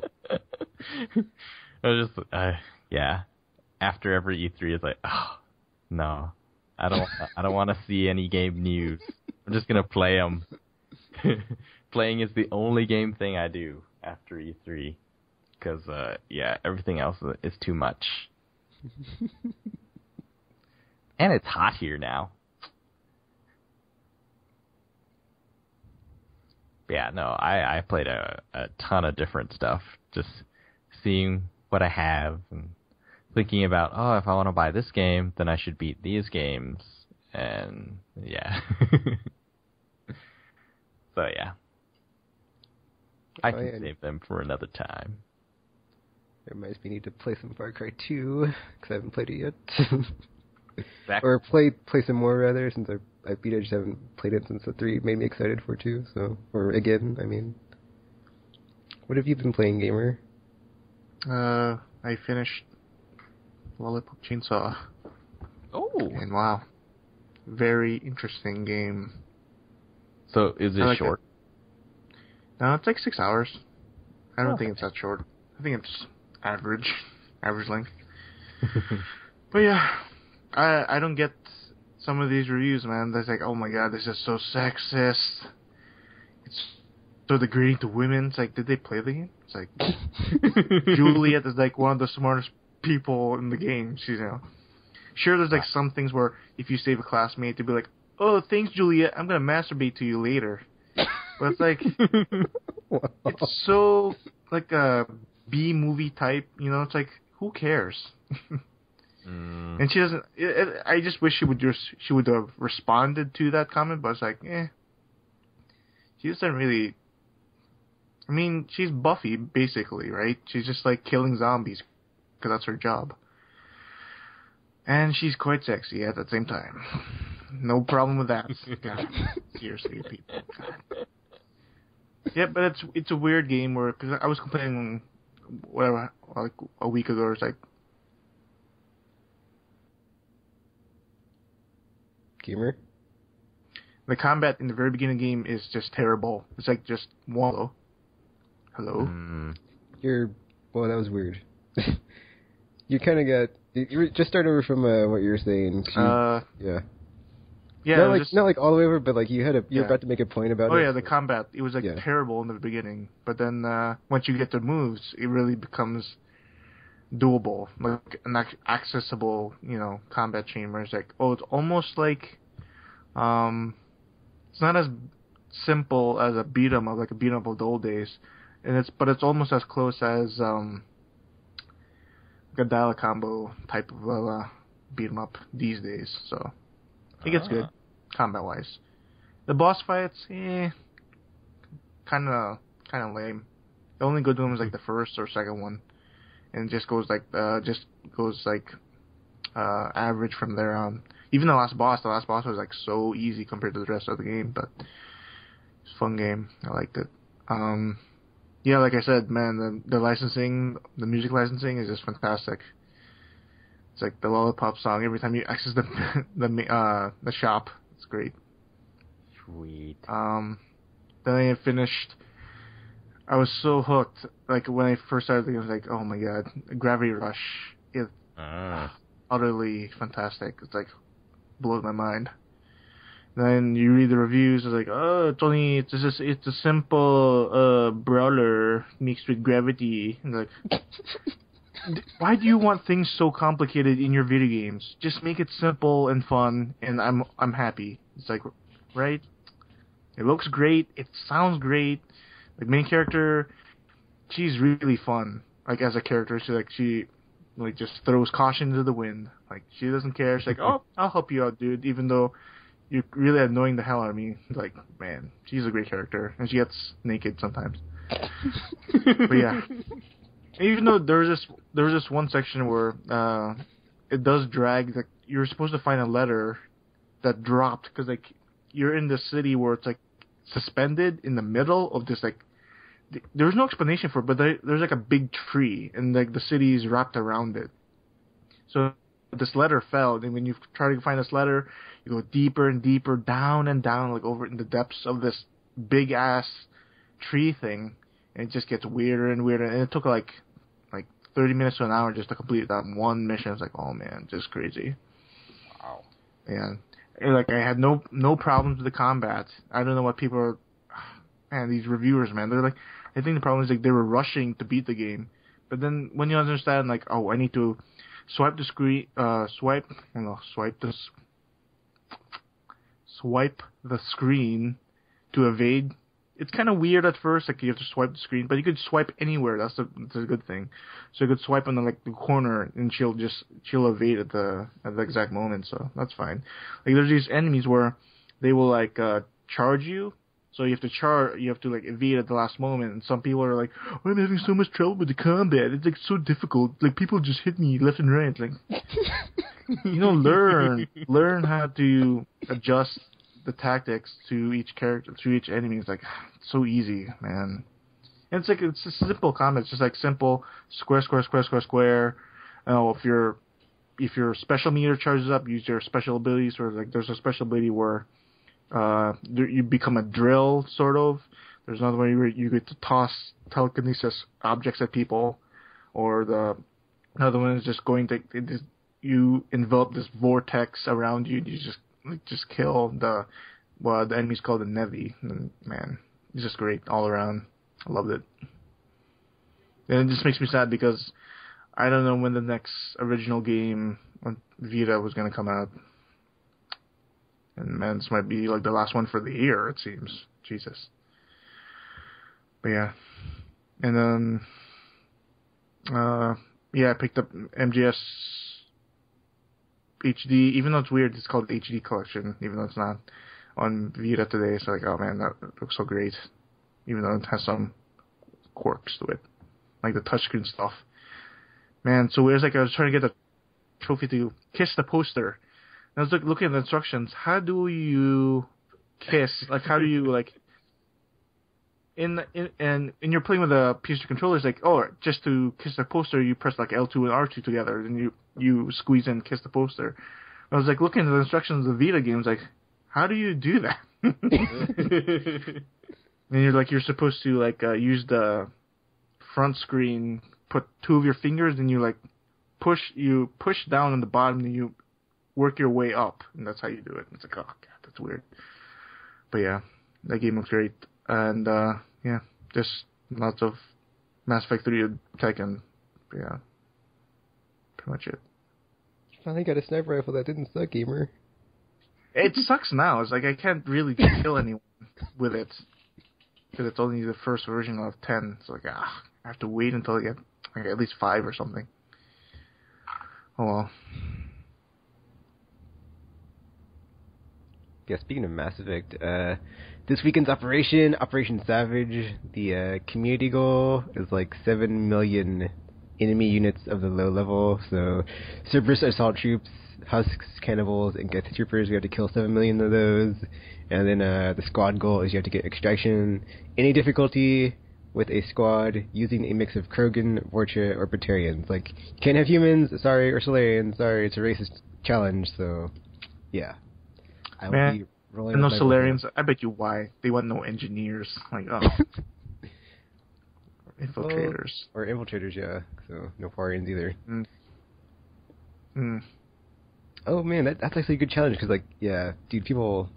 I was just, yeah. After every E3, it's oh, no. I don't want to see any game news. I'm just going to play them. Playing is the only game thing I do after E3, because yeah, everything else is too much. And it's hot here now. Yeah, no, I played a ton of different stuff, just seeing what I have and thinking about, if I want to buy this game, then I should beat these games, and yeah. So, yeah. I can save them for another time. It reminds me, I need to play some Far Cry 2, because I haven't played it yet. Exactly. Or play some more, rather, since I beat it. I just haven't played it since the 3 made me excited for 2, so... Or again, I mean... What have you been playing, gamer? I finished Lollipop Chainsaw. Oh! And wow. Very interesting game. So, is it short? No, it's 6 hours. I don't think it's that short. I think it's average length. But yeah, I don't get some of these reviews, man. They're oh my god, this is so sexist. It's so degrading to women. It's did they play the game? It's Juliet is one of the smartest people in the game. She's, sure, there's like some things where if you save a classmate, they'd be like, "Oh, thanks, Juliet. I'm gonna masturbate to you later." But it's like, it's so like a B movie type. It's like, who cares? And she doesn't. I just wish she would have responded to that comment, but it's like, she doesn't really. I mean, she's Buffy basically, right? She's just like killing zombies because that's her job, and she's quite sexy at the same time. No problem with that. God, seriously, people. God. Yeah, but it's a weird game where, because I was complaining, whatever, like a week ago, it's like. Gamer? The combat in the very beginning of the game is just terrible. It's like just wallow. Hello? Well, that was weird. You kind of got... You just start over from what you were saying. Yeah. Yeah, not like all the way over, but like you're about to make a point about it. Oh yeah, the combat. It was like terrible in the beginning. But then once you get the moves, it really becomes doable, like an accessible, combat chamber. It's like, it's almost like, it's not as simple as a beat 'em up, like a beat 'em up of the old days, but it's almost as close as like a dial combo type of beat 'em up these days. So it gets good combat wise. The boss fights, kind of lame. The only good one was like the first or second one. And it just goes like average from there on. Even the last boss was like so easy compared to the rest of the game, but it's a fun game. I liked it. Yeah, like I said, man, the licensing, the music licensing is just fantastic. It's like the Lollipop song every time you access the shop. It's great. Sweet. Then I finished. I was so hooked. Like when I first started, I was like, "Oh my god, Gravity Rush is utterly fantastic." It's like blows my mind. Then you read the reviews. It's like, it's a simple brawler mixed with gravity. And like, why do you want things so complicated in your video games? Just make it simple and fun, and I'm happy. It's like, right? It looks great. It sounds great. The main character, she's really fun. Like as a character, she just throws caution to the wind. Like she doesn't care. She's like, "Oh, I'll help you out, dude." Even though you're really annoying the hell out of me. Like, man, she's a great character, and she gets naked sometimes. But yeah, even though there was this one section where it does drag. Like you're supposed to find a letter that dropped because like you're in the city where it's like suspended in the middle of this like. There's no explanation for it, but there's like a big tree, and like the city is wrapped around it. So this letter fell, and when you try to find this letter, you go deeper and deeper, down and down, like over in the depths of this big ass tree thing, and it just gets weirder and weirder. And it took like 30 minutes to an hour just to complete that one mission. It's like, oh man, just crazy. Wow. And like I had no problems with the combat. I don't know what people are. Man, these reviewers, man, they're like, I think the problem is like they were rushing to beat the game, but then when you understand, like, I need to swipe the screen, swipe the screen to evade. It's kind of weird at first, like you have to swipe the screen, but you could swipe anywhere. That's a good thing. So you could swipe on the corner, and she'll evade at the exact moment. So that's fine. Like there's these enemies where they will like charge you. So you have to like evade at the last moment, and some people are like, I'm having so much trouble with the combat. It's like so difficult. Like people just hit me left and right. Like, learn how to adjust the tactics to each character, to each enemy. It's like so easy, man. And it's a simple combat. It's just like simple square. If your special meter charges up, use your special abilities. Or like there's a special ability where you become a drill, sort of. There's another way where you get to toss telekinesis objects at people, or another one is just you envelop this vortex around you, and you just kill the enemy's called the Nevi. And man, it's just great all around. I loved it. And it just makes me sad because I don't know when the next original game on Vita was going to come out. And man, this might be like the last one for the year, it seems. Jesus. But yeah. And then, I picked up MGS HD, even though it's weird, it's called HD Collection, even though it's not on Vita today. So like, oh man, that looks so great. Even though it has some quirks to it. Like the touchscreen stuff. Man, so where's like I was trying to get a trophy to kiss the poster. And I was looking at the instructions. How do you kiss? Like how do you like and you're playing with a PS2 controller, it's like, oh, just to kiss the poster you press like L2 and R2 together, then you squeeze in and kiss the poster. I was like looking at the instructions of the Vita games, like, how do you do that? And you're supposed to like use the front screen, put two of your fingers, and you push down on the bottom, and you work your way up, and that's how you do it. And it's like, oh god, that's weird. But yeah, that game looks great, and just lots of Mass Effect 3 and Tekken. But yeah, pretty much it. You finally got a sniper rifle that didn't suck, gamer. It sucks now. It's like I can't really kill anyone with it. Because it's only the first version of 10. It's like, I have to wait until I get like at least 5 or something. Oh well. Yeah, speaking of Mass Effect, this weekend's Operation Savage, the community goal is like 7 million enemy units of the low level. So, Cerberus assault troops, husks, cannibals, and Geth troopers, we have to kill 7 million of those. And then the squad goal is you have to get extraction, any difficulty with a squad using a mix of Krogan, Whatcha, or Batarians. Like, you can't have humans, sorry, or Solarians, sorry, it's a racist challenge, so, yeah. I will be rolling and no Solarians, I bet you why. They want no engineers. Like, oh. Infiltrators. Or infiltrators, yeah, so no Quarians either. Oh man, that's actually a good challenge, because, like, yeah, dude, people...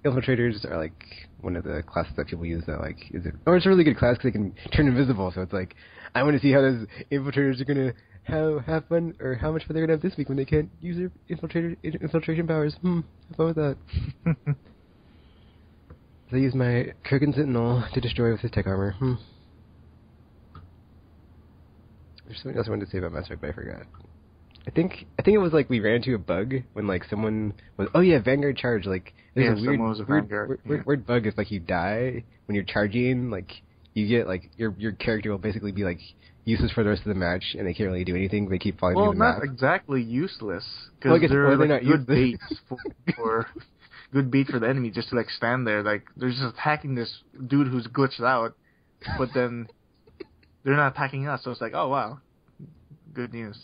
infiltrators are like one of the classes that people use that like it's a really good class because they can turn invisible. So it's like I want to see how those infiltrators are gonna have fun, or how much fun they're gonna have this week when they can't use their infiltration powers. Have fun with that. They use my Krogan Sentinel to destroy with his tech armor. There's something else I wanted to say about Mass Effect, but I forgot. I think it was like we ran into a bug when like someone was Vanguard charge, like there's a weird bug if like you die when you're charging, like you get like your character will basically be like useless for the rest of the match and they can't really do anything. They keep falling through the map. Well, not exactly useless because they're like good baits for good bait for the enemy just to like stand there, like they're just attacking this dude who's glitched out, but then they're not attacking us, so it's like, oh wow, good news.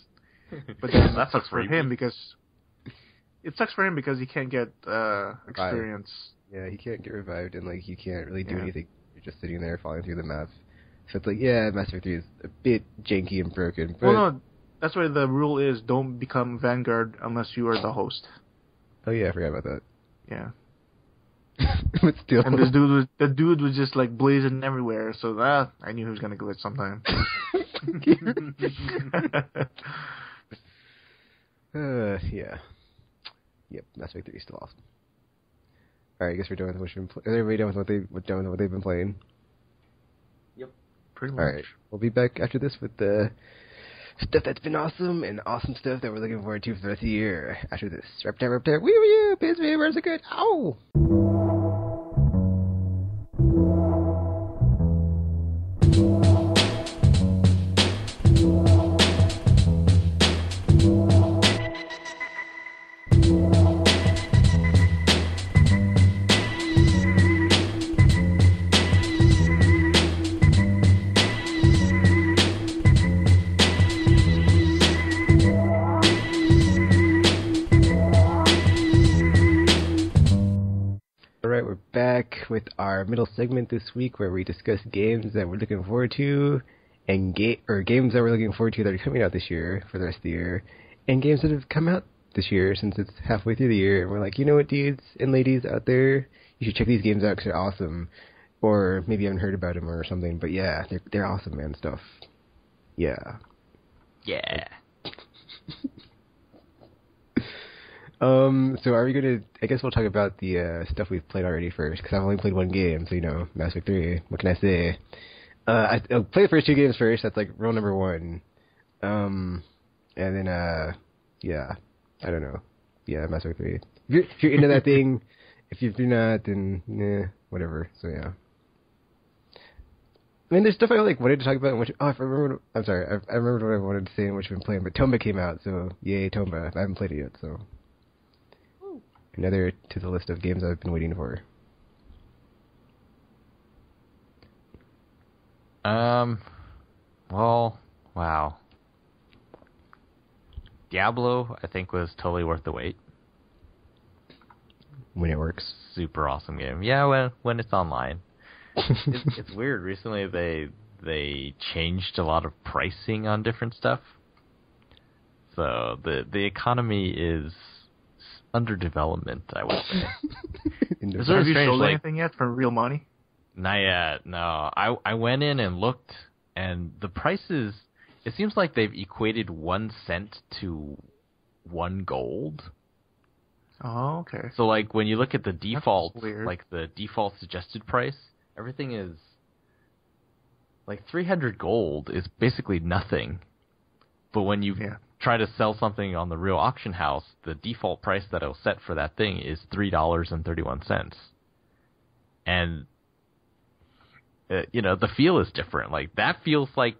But then that sucks for him because he can't get experience. Yeah, he can't get revived, and like you can't really do anything. You're just sitting there falling through the map. So it's like, yeah, Mass Effect 3 is a bit janky and broken. But well, no, that's why the rule is don't become Vanguard unless you are the host. Oh yeah, I forgot about that. Yeah. But still, and the dude was just like blazing everywhere. So I knew he was gonna glitch sometime. Yeah. Yep, Mass Effect 3 is still awesome. Alright, I guess we're done with what you've been playing. Is everybody done with what they've been playing? Yep, pretty much. Alright, we'll be back after this with the stuff that's been awesome and awesome stuff that we're looking forward to for the rest of the year. After this, Reptile, wee wee, PSV, where's it good? Ow! With our middle segment this week, where we discuss games that we're looking forward to, and games that we're looking forward to that are coming out this year for the rest of the year, and games that have come out this year since it's halfway through the year. And we're like, you know what, dudes and ladies out there, you should check these games out because they're awesome. Or maybe you haven't heard about them or something, but yeah, they're awesome, man. Stuff. Yeah. Yeah. So are we gonna? I guess we'll talk about the stuff we've played already first, because I've only played one game, so Mass Effect 3. What can I say? I'll play the first two games first. That's like rule number one. And then yeah, I don't know. Yeah, Mass Effect 3. If you're into that thing, if you're not, then whatever. So yeah. I mean, there's stuff I wanted to talk about. I remember. I'm sorry. I remembered what I wanted to say and what you've been playing. But Tomba came out, so yay, Tomba. I haven't played it yet, so another to the list of games I've been waiting for. Well, wow. Diablo, I think, was totally worth the wait. When it works. Super awesome game. Yeah, when it's online. It's weird. Recently, they changed a lot of pricing on different stuff. So the economy is under development, I would say. Have you sold anything yet for real money? Not yet, no. I went in and looked, and the prices, it seems like they've equated 1 cent to 1 gold. Oh, okay. So, when you look at the default, the default suggested price, everything is, 300 gold is basically nothing. But when you try to sell something on the real auction house, the default price that it'll set for that thing is $3.31. And the feel is different. That feels like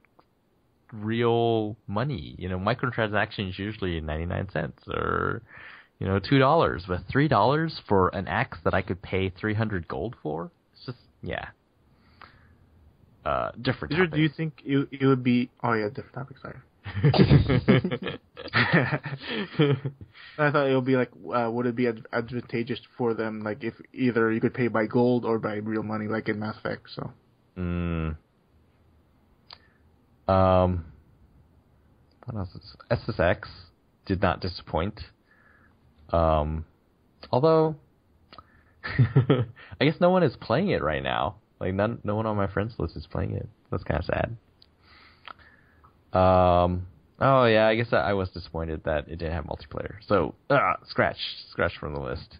real money. Microtransactions usually 99 cents or $2, but $3 for an axe that I could pay 300 gold for. It's just different. Topic. Do you think it would be? Oh yeah, different topic. Sorry. I thought it would be would it be advantageous for them, if either you could pay by gold or by real money, like in Mass Effect? So. What else? SSX did not disappoint. Although, I guess no one is playing it right now. No one on my friends list is playing it. That's kind of sad. Oh yeah, I guess I was disappointed that it didn't have multiplayer. So, scratch from the list.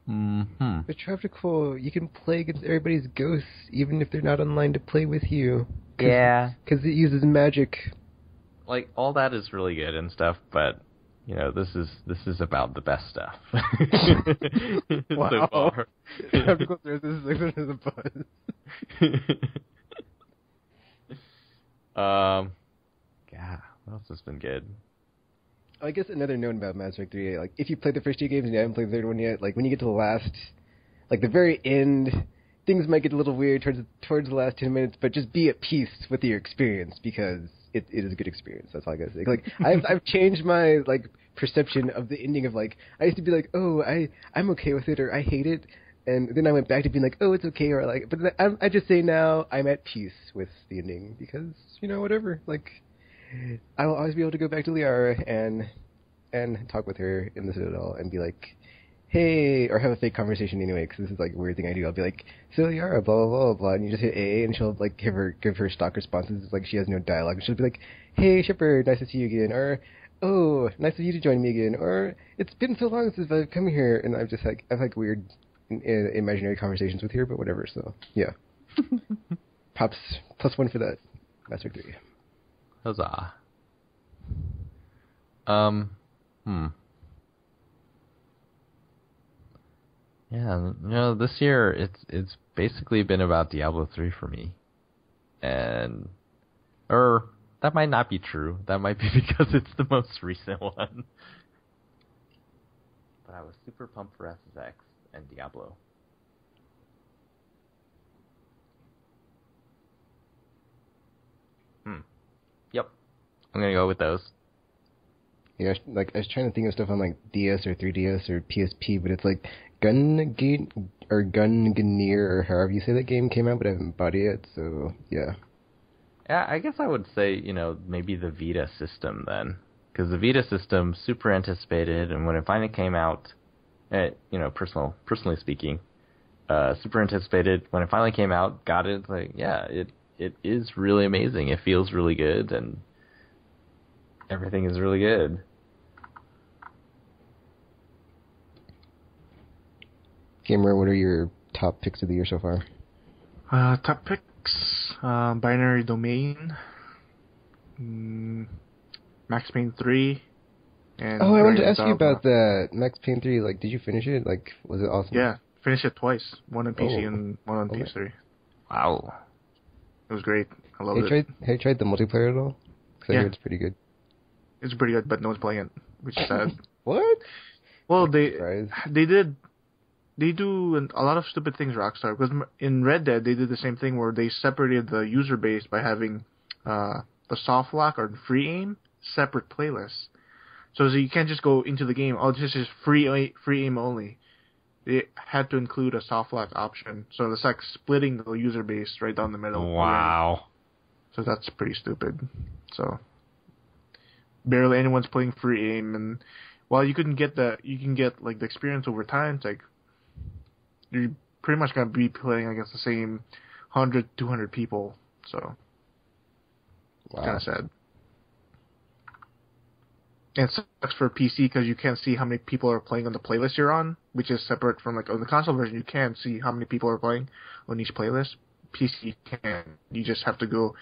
Mm-hmm. But Tropical, you can play against everybody's ghosts, even if they're not online to play with you. Yeah. Because it uses magic. All that is really good and stuff, but this is about the best stuff. Wow. So far. Tropical Throws, this is the buzz. Yeah, what else has been good? I guess another note about Mass Effect 3, if you played the first two games and you haven't played the third one yet, when you get to the last, the very end, things might get a little weird towards the last 10 minutes, but just be at peace with your experience, because it is a good experience. That's all I gotta say. I've changed my, perception of the ending of, I used to be oh, I'm okay with it, or I hate it, and then I went back to being oh, it's okay, or but I just say now I'm at peace with the ending, because, whatever, I will always be able to go back to Liara and talk with her in the Citadel and be hey, or have a fake conversation anyway, because this is a weird thing I do. I'll be so Liara, blah, blah, blah, blah, and you just hit A, and she'll give her stock responses. It's she has no dialogue. She'll be hey, Shepard, nice to see you again, or oh, nice of you to join me again, or it's been so long since I've come here, and I'm just I've weird imaginary conversations with her, but whatever. So yeah, pops +1 for that. Mass Effect 3. Huzzah. Yeah, this year it's basically been about Diablo 3 for me. And that might not be true. That might be because it's the most recent one. But I was super pumped for SSX and Diablo. Yep. I'm gonna go with those. Yeah, I was trying to think of stuff on DS or 3DS or PSP, but it's Gungnir or however you say that game came out, but I haven't bought it yet, so yeah. Yeah, I guess I would say, maybe the Vita system then. Because the Vita system, super anticipated, and when it finally came out, personally speaking, super anticipated. When it finally came out, got it, it is really amazing. It feels really good, and everything is really good. Gamer, what are your top picks of the year so far? Top picks, Binary Domain, Max Payne 3, and I wanted to ask you about the Max Payne 3. Like, did you finish it? Like, was it awesome? Yeah, finished it twice. One on PC and one on PS3. Wow. It was great. I loved it. Have you tried the multiplayer at all? Because I hear it's pretty good. It's pretty good, but no one's playing it, which is sad. What? Well, they do a lot of stupid things, Rockstar. Because in Red Dead, they did the same thing where they separated the user base by having the soft lock or free aim separate playlists. So you can't just go into the game, this is free aim only. They had to include a soft lock option. So it's like splitting the user base right down the middle. Wow. So that's pretty stupid. So barely anyone's playing free aim, and while you can get like the experience over time, it's like you're pretty much gonna be playing against the same 100, 200 people. So kind of sad. And it sucks for PC because you can't see how many people are playing on the playlist you're on, which is separate from like on the console version. You can see how many people are playing on each playlist. PC can't. You just have to go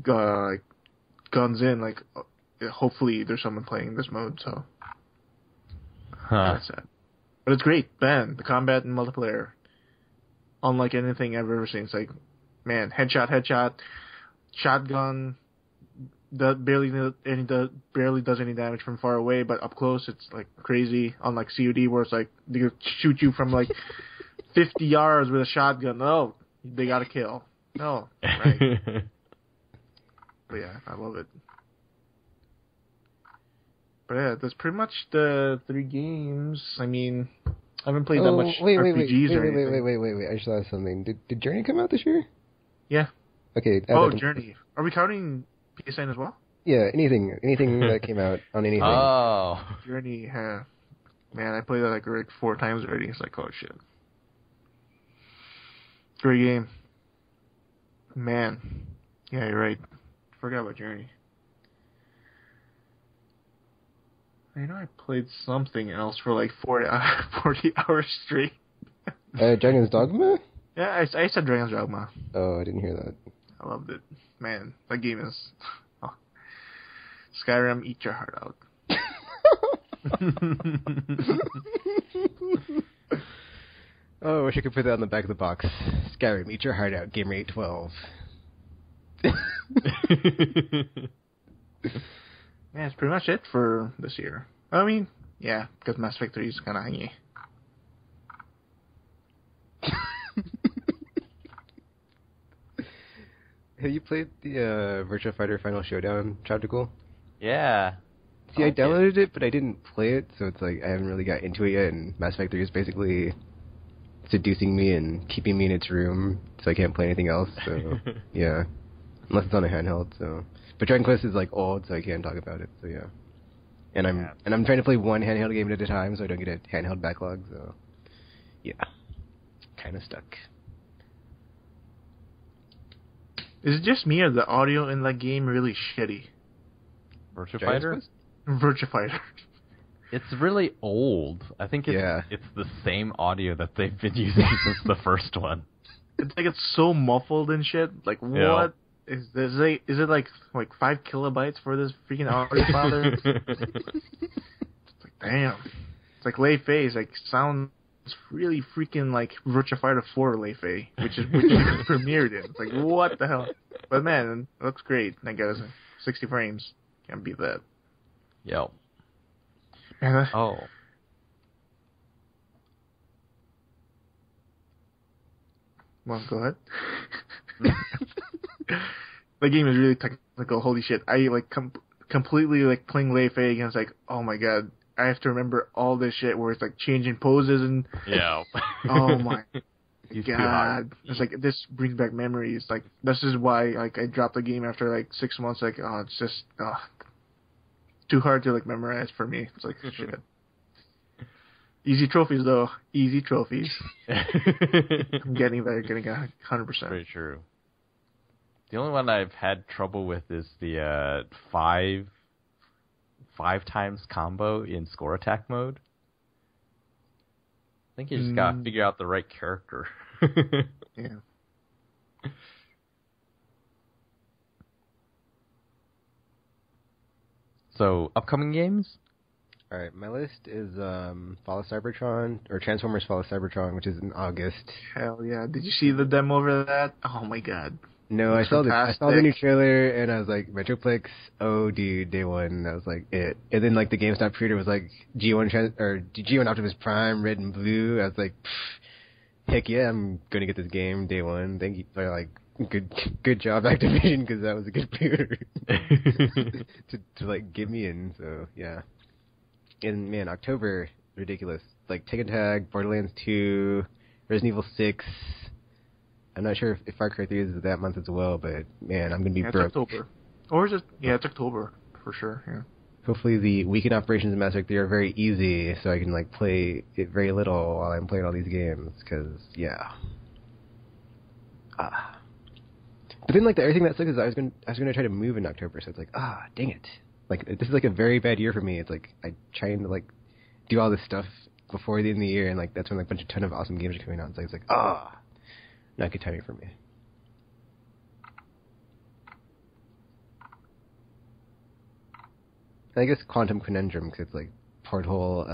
guns in. Like hopefully there's someone playing this mode. So that's sad. But it's great, man. The combat and multiplayer, unlike anything I've ever seen. It's like, man, headshot, shotgun. That barely does any damage from far away, but up close it's like crazy. Unlike COD, where it's like they could shoot you from like 50 yards with a shotgun. No, they got to kill. No, right? But yeah, I love it. But yeah, that's pretty much the 3 games. I mean, I haven't played that much RPGs or anything. Wait! I just saw something. Did Journey come out this year? Yeah. Okay. Journey. Are we counting PSN as well? Yeah, anything that came out on anything. Oh. Journey, man, I played that like 4 times already. It's like, oh shit. Great game. Man. Yeah, you're right. Forgot about Journey. I know I played something else for like 40 hours straight. Dragon's Dogma? Yeah, I said Dragon's Dogma. Oh, I didn't hear that. I loved it. Man, that game is... Oh. Skyrim, eat your heart out. Oh, I wish I could put that on the back of the box. Skyrim, eat your heart out, Gamer 812. Yeah, that's pretty much it for this year. I mean, yeah, because Mass Effect 3 is kind of hangy. Have you played the Virtua Fighter Final Showdown Choptical? Yeah. See, I downloaded it, but I didn't play it, so it's like I haven't really got into it yet, and Mass Effect 3 is basically seducing me and keeping me in its room, so I can't play anything else, so yeah. Unless it's on a handheld, so... But Dragon Quest is like old, so I can't talk about it, so yeah. And I'm trying to play one handheld game at a time, so I don't get a handheld backlog, so... Yeah. Kinda stuck. Is it just me or the audio in that game really shitty? Virtua Fighter? Virtua Fighter. It's really old. I think it's the same audio that they've been using since the first one. It's like it's so muffled and shit. Like, what is this? Is it like 5 kilobytes for this freaking audio file there? It's like, damn. It's like Lei Fei. It's like sounds really freaking like Virtua Fighter 4 Lei Fei, which premiered it. It's like, what the hell? But man, it looks great. I guess 60 frames. Can't beat that. Yep. Man, Well, go ahead. The game is really technical. Holy shit! I completely playing Lei Fei against oh my god! I have to remember all this shit where it's changing poses and oh my god! It's this brings back memories. This is why I dropped the game after 6 months. It's just too hard to memorize for me. It's shit. Easy trophies though. Easy trophies. I'm getting there. Getting 100%. Very true. The only one I've had trouble with is the 5 times combo in score attack mode. I think you just gotta figure out the right character. Yeah. So, upcoming games? Alright, my list is Fall of Cybertron, or Transformers Fall of Cybertron, which is in August. Hell yeah. Did you see the demo for that? Oh my god. No, I saw the new trailer, and I was like, Metroplex, oh dude, day one, and that was like it. And then like the GameStop pre-order was like G1 Optimus Prime, red and blue. I was like, heck yeah, I'm gonna get this game day one. Thank you for like good job Activision, because that was a good pre-order to like get me in. So yeah. And man, October, ridiculous. Like Tekken Tag, Borderlands 2, Resident Evil 6. I'm not sure if Far Cry 3 is that month as well, but man, I'm gonna be broke. It's October. Or is it? Yeah, it's October for sure. Yeah. Hopefully, the weekend operations in Mass Effect 3 are very easy, so I can like play it very little while I'm playing all these games. Because yeah. But then like the other thing that sucks is I was gonna try to move in October, so it's like dang it. Like this is like a very bad year for me. It's like I'm trying to like do all this stuff before the end of the year, and like that's when like a ton of awesome games are coming out. It's like not good timing for me. I guess Quantum Conundrum, because it's like Porthole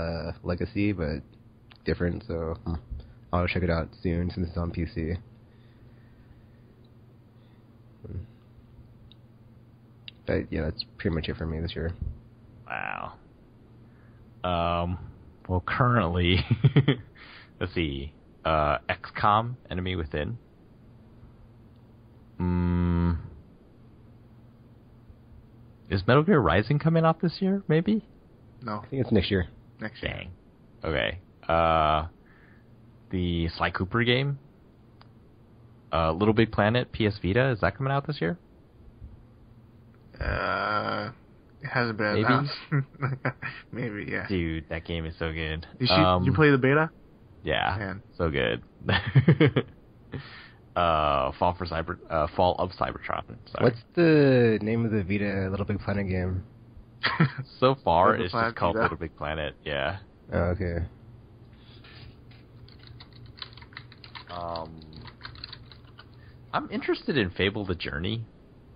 Legacy, but different, so I'll check it out soon since it's on PC. But yeah, that's pretty much it for me this year. Wow. Well, currently, let's see. XCOM, Enemy Within. Is Metal Gear Rising coming out this year, maybe? No. I think it's next year. Next year. Dang. Okay. The Sly Cooper game. Little Big Planet, PS Vita, is that coming out this year? It hasn't been announced. Maybe, yeah. Dude, that game is so good. Did you play the beta? Yeah, man. So good. Fall of Cybertron. Sorry. What's the name of the Vita Little Big Planet game? So far, it's just called Little Big Planet. Yeah. Oh, okay. I'm interested in Fable the Journey,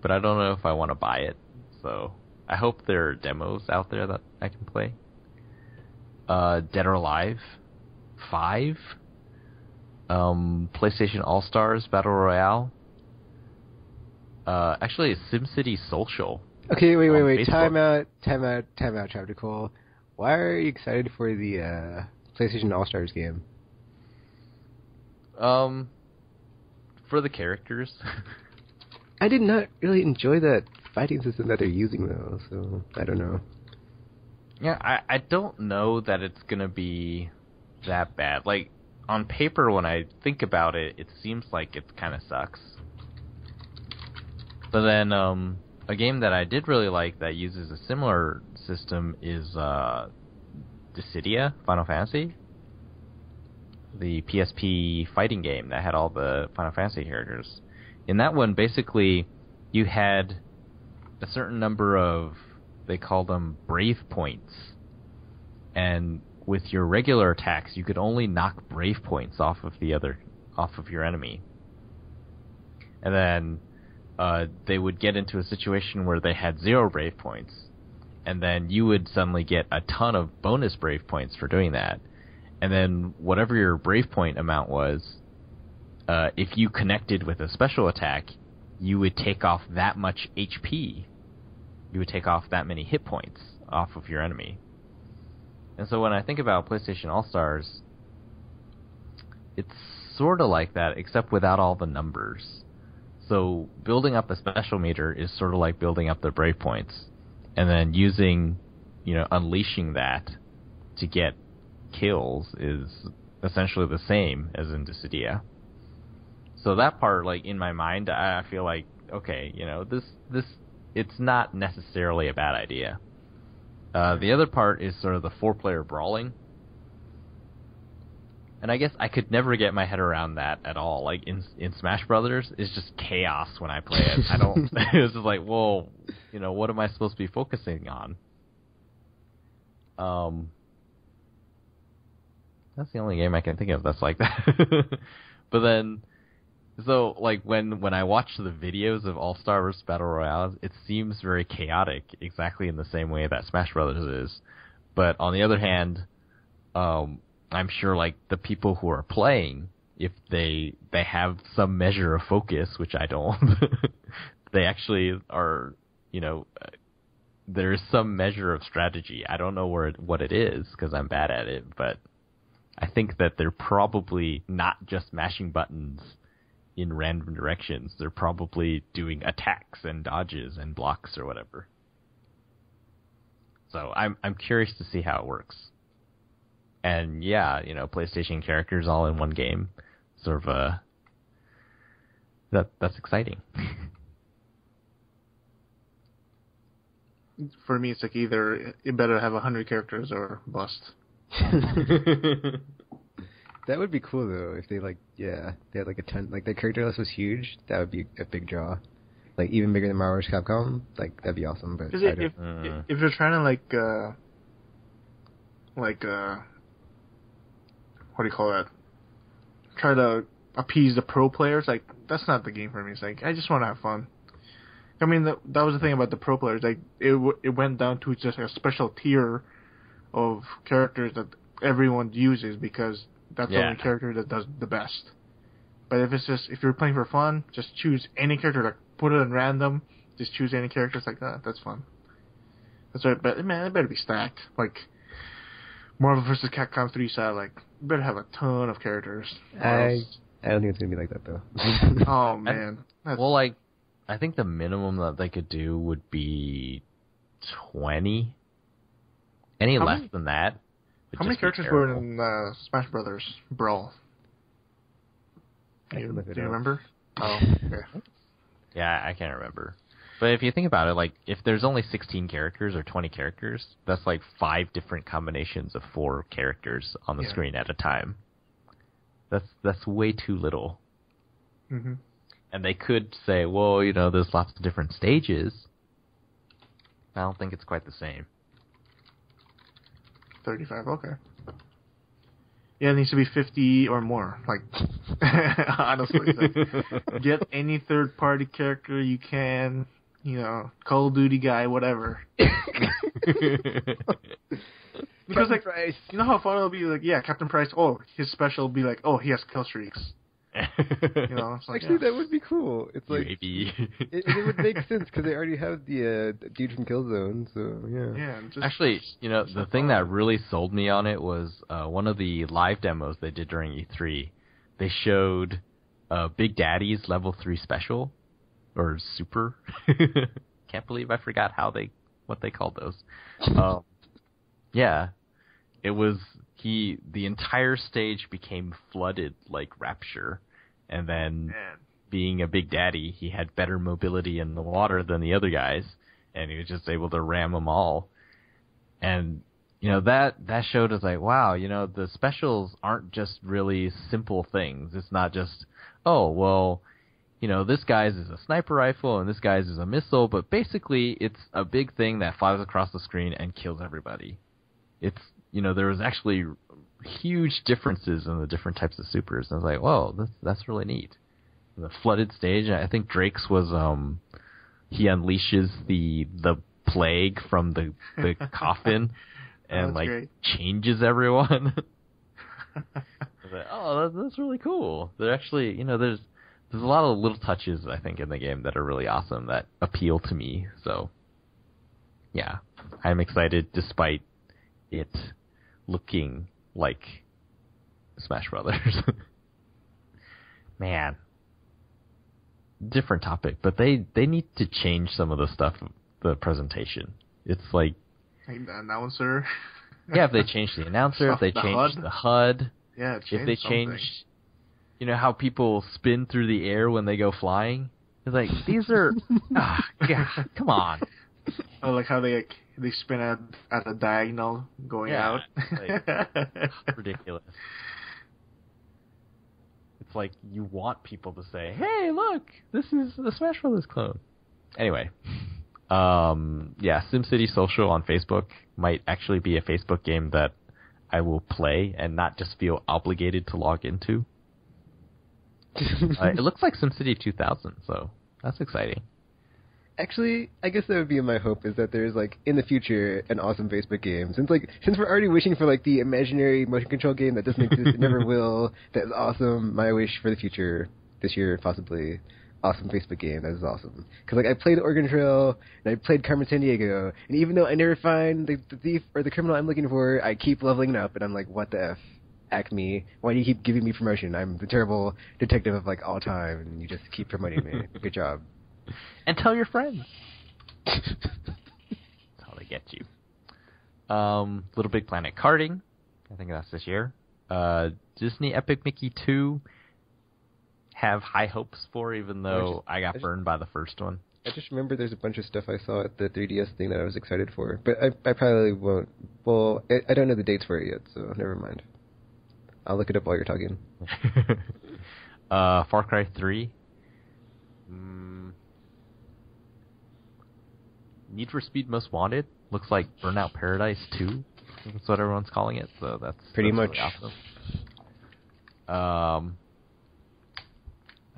but I don't know if I want to buy it. So I hope there are demos out there that I can play. Dead or Alive 5, PlayStation All-Stars Battle Royale. Actually, it's SimCity Social. Okay, wait. Time out, Chapter Cole. Why are you excited for the PlayStation All-Stars game? For the characters. I did not really enjoy that fighting system that they're using, though, so I don't know. Yeah, I don't know that it's going to be that bad. Like, on paper, when I think about it, it seems like it kind of sucks. But then, a game that I did really like that uses a similar system is Dissidia, Final Fantasy. The PSP fighting game that had all the Final Fantasy characters. In that one, basically, you had a certain number of, they call them brave points. And with your regular attacks, you could only knock brave points off of your enemy. And then they would get into a situation where they had 0 brave points. And then you would suddenly get a ton of bonus brave points for doing that. And then whatever your brave point amount was, if you connected with a special attack, you would take off that much HP. You would take off that many hit points off of your enemy. And so when I think about PlayStation All-Stars, it's sort of like that, except without all the numbers. So building up a special meter is sort of like building up the brave points. And then unleashing that to get kills is essentially the same as in Dissidia. So that part, like, in my mind, I feel like, okay, this it's not necessarily a bad idea. The other part is sort of the 4-player brawling. And I guess I could never get my head around that at all. Like in Smash Brothers, it's just chaos when I play it. I don't. It's just like, well, what am I supposed to be focusing on? That's the only game I can think of that's like that. But then, so like when I watch the videos of All Star vs Battle Royale, it seems very chaotic, exactly in the same way that Smash Brothers is. But on the other hand, I'm sure like the people who are playing, if they have some measure of focus, which I don't, they actually are, there's some measure of strategy. I don't know what it is because I'm bad at it, but I think that they're probably not just mashing buttons in random directions. They're probably doing attacks and dodges and blocks or whatever. So I'm curious to see how it works. And yeah, PlayStation characters all in one game, sort of that's exciting. For me, it's like either you better have 100 characters or bust. That would be cool though if they they had like a ton, like their character list was huge. That would be a big draw, like even bigger than Marvel vs. Capcom. Like that'd be awesome. But if you're trying to what do you call that? Try to appease the pro players. Like that's not the game for me. It's like I just want to have fun. I mean, that was the thing about the pro players. Like it went down to just a special tier of characters that everyone uses because that's the only character that does the best. But if you're playing for fun, just choose any character. Like put it in random. Just choose any characters like that. That's fun. That's right. But man, it better be stacked. Like Marvel vs. Capcom 3 style. Like you better have a ton of characters. I don't think it's gonna be like that though. Oh man. I think the minimum that they could do would be 20. Any less than that? How many characters were in Smash Brothers Brawl? Do you remember? Oh, okay. Yeah, I can't remember. But if you think about it, like if there's only 16 characters or 20 characters, that's like 5 different combinations of 4 characters on the screen at a time. That's way too little. Mm-hmm. And they could say, well, there's lots of different stages. I don't think it's quite the same. 35, okay. Yeah, it needs to be 50 or more. Like, honestly, like, get any third-party character you can. Call of Duty guy, whatever. Because like, Price. You know how fun it'll be? Like, yeah, Captain Price. Oh, his special will be like, oh, he has kill streaks. It's like, actually, that would be cool. It's like maybe it would make sense because they already have the dude from Killzone. So yeah. Actually, the thing that really sold me on it was one of the live demos they did during E3. They showed Big Daddy's Level 3 special or Super. Can't believe I forgot what they called those. Yeah, it was. The entire stage became flooded like Rapture, and then being a Big Daddy, he had better mobility in the water than the other guys, and he was just able to ram them all. And that showed us like, wow, the specials aren't just really simple things. It's not just, oh well, this guy's is a sniper rifle and this guy's is a missile, but basically it's a big thing that flies across the screen and kills everybody. It's there was actually huge differences in the different types of supers. And I was like, whoa, that's really neat. And the flooded stage, I think Drake's was, he unleashes the plague from the coffin and great. Changes everyone. I was like, oh, that's really cool. They're actually, there's a lot of little touches, I think, in the game that are really awesome that appeal to me. So, yeah, I'm excited despite it looking like Smash Brothers. Man. Different topic, but they need to change some of the stuff, the presentation. It's like the announcer. Yeah, if they change the announcer, if they change the HUD. Yeah, if they change, how people spin through the air when they go flying. It's like, these are, God, come on. Oh, like how they spin at a diagonal going out. Like, ridiculous. like you want people to say, "Hey, look, this is a Smash Brothers clone." Anyway, SimCity Social on Facebook might actually be a Facebook game that I will play and not just feel obligated to log into. It looks like SimCity 2000, so that's exciting. Actually, I guess that would be my hope, is that there's, like, in the future, an awesome Facebook game. Since we're already wishing for, like, the imaginary motion control game that doesn't exist, it never will, that is awesome, my wish for the future, this year, possibly, awesome Facebook game that is awesome. Because, like, I played Oregon Trail, and I played Carmen Sandiego, and even though I never find the thief or the criminal I'm looking for, I keep leveling up, and I'm like, what the F? Acme, why do you keep giving me promotion? I'm the terrible detective of, like, all time, and you just keep promoting me. Good job. And tell your friends. That's how they get you. Little Big Planet karting. I think that's this year. Disney Epic Mickey 2. Have high hopes for, even though I got burned by the first one. I just remember there's a bunch of stuff I saw at the 3DS thing that I was excited for. But I probably won't. Well, I don't know the dates for it yet, so never mind. I'll look it up while you're talking. Far Cry 3. Need for Speed Most Wanted looks like Burnout Paradise 2. That's what everyone's calling it, so that's pretty much really awesome.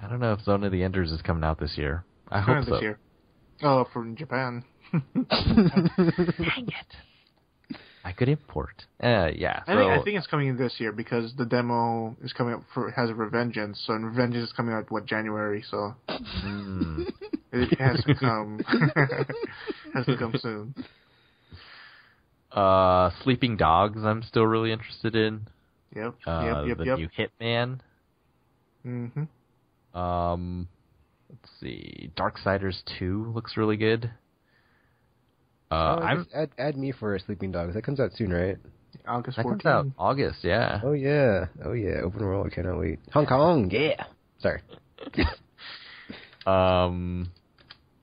I don't know if Zone of the Enders is coming out this year. I hope so. This year. Oh, from Japan. Dang it! I could import. I think it's coming in this year because the demo is coming up has a Revengeance, so Revengeance is coming out January, so it has to come. Has to come soon. Sleeping Dogs, I'm still really interested in. Yep. The new Hitman. Mm-hmm. Let's see. Darksiders 2 looks really good. Add me for Sleeping Dogs. That comes out soon, right? August 14th. That comes out August, yeah. Oh yeah. Open world. I cannot wait. Hong Kong, yeah. Sorry.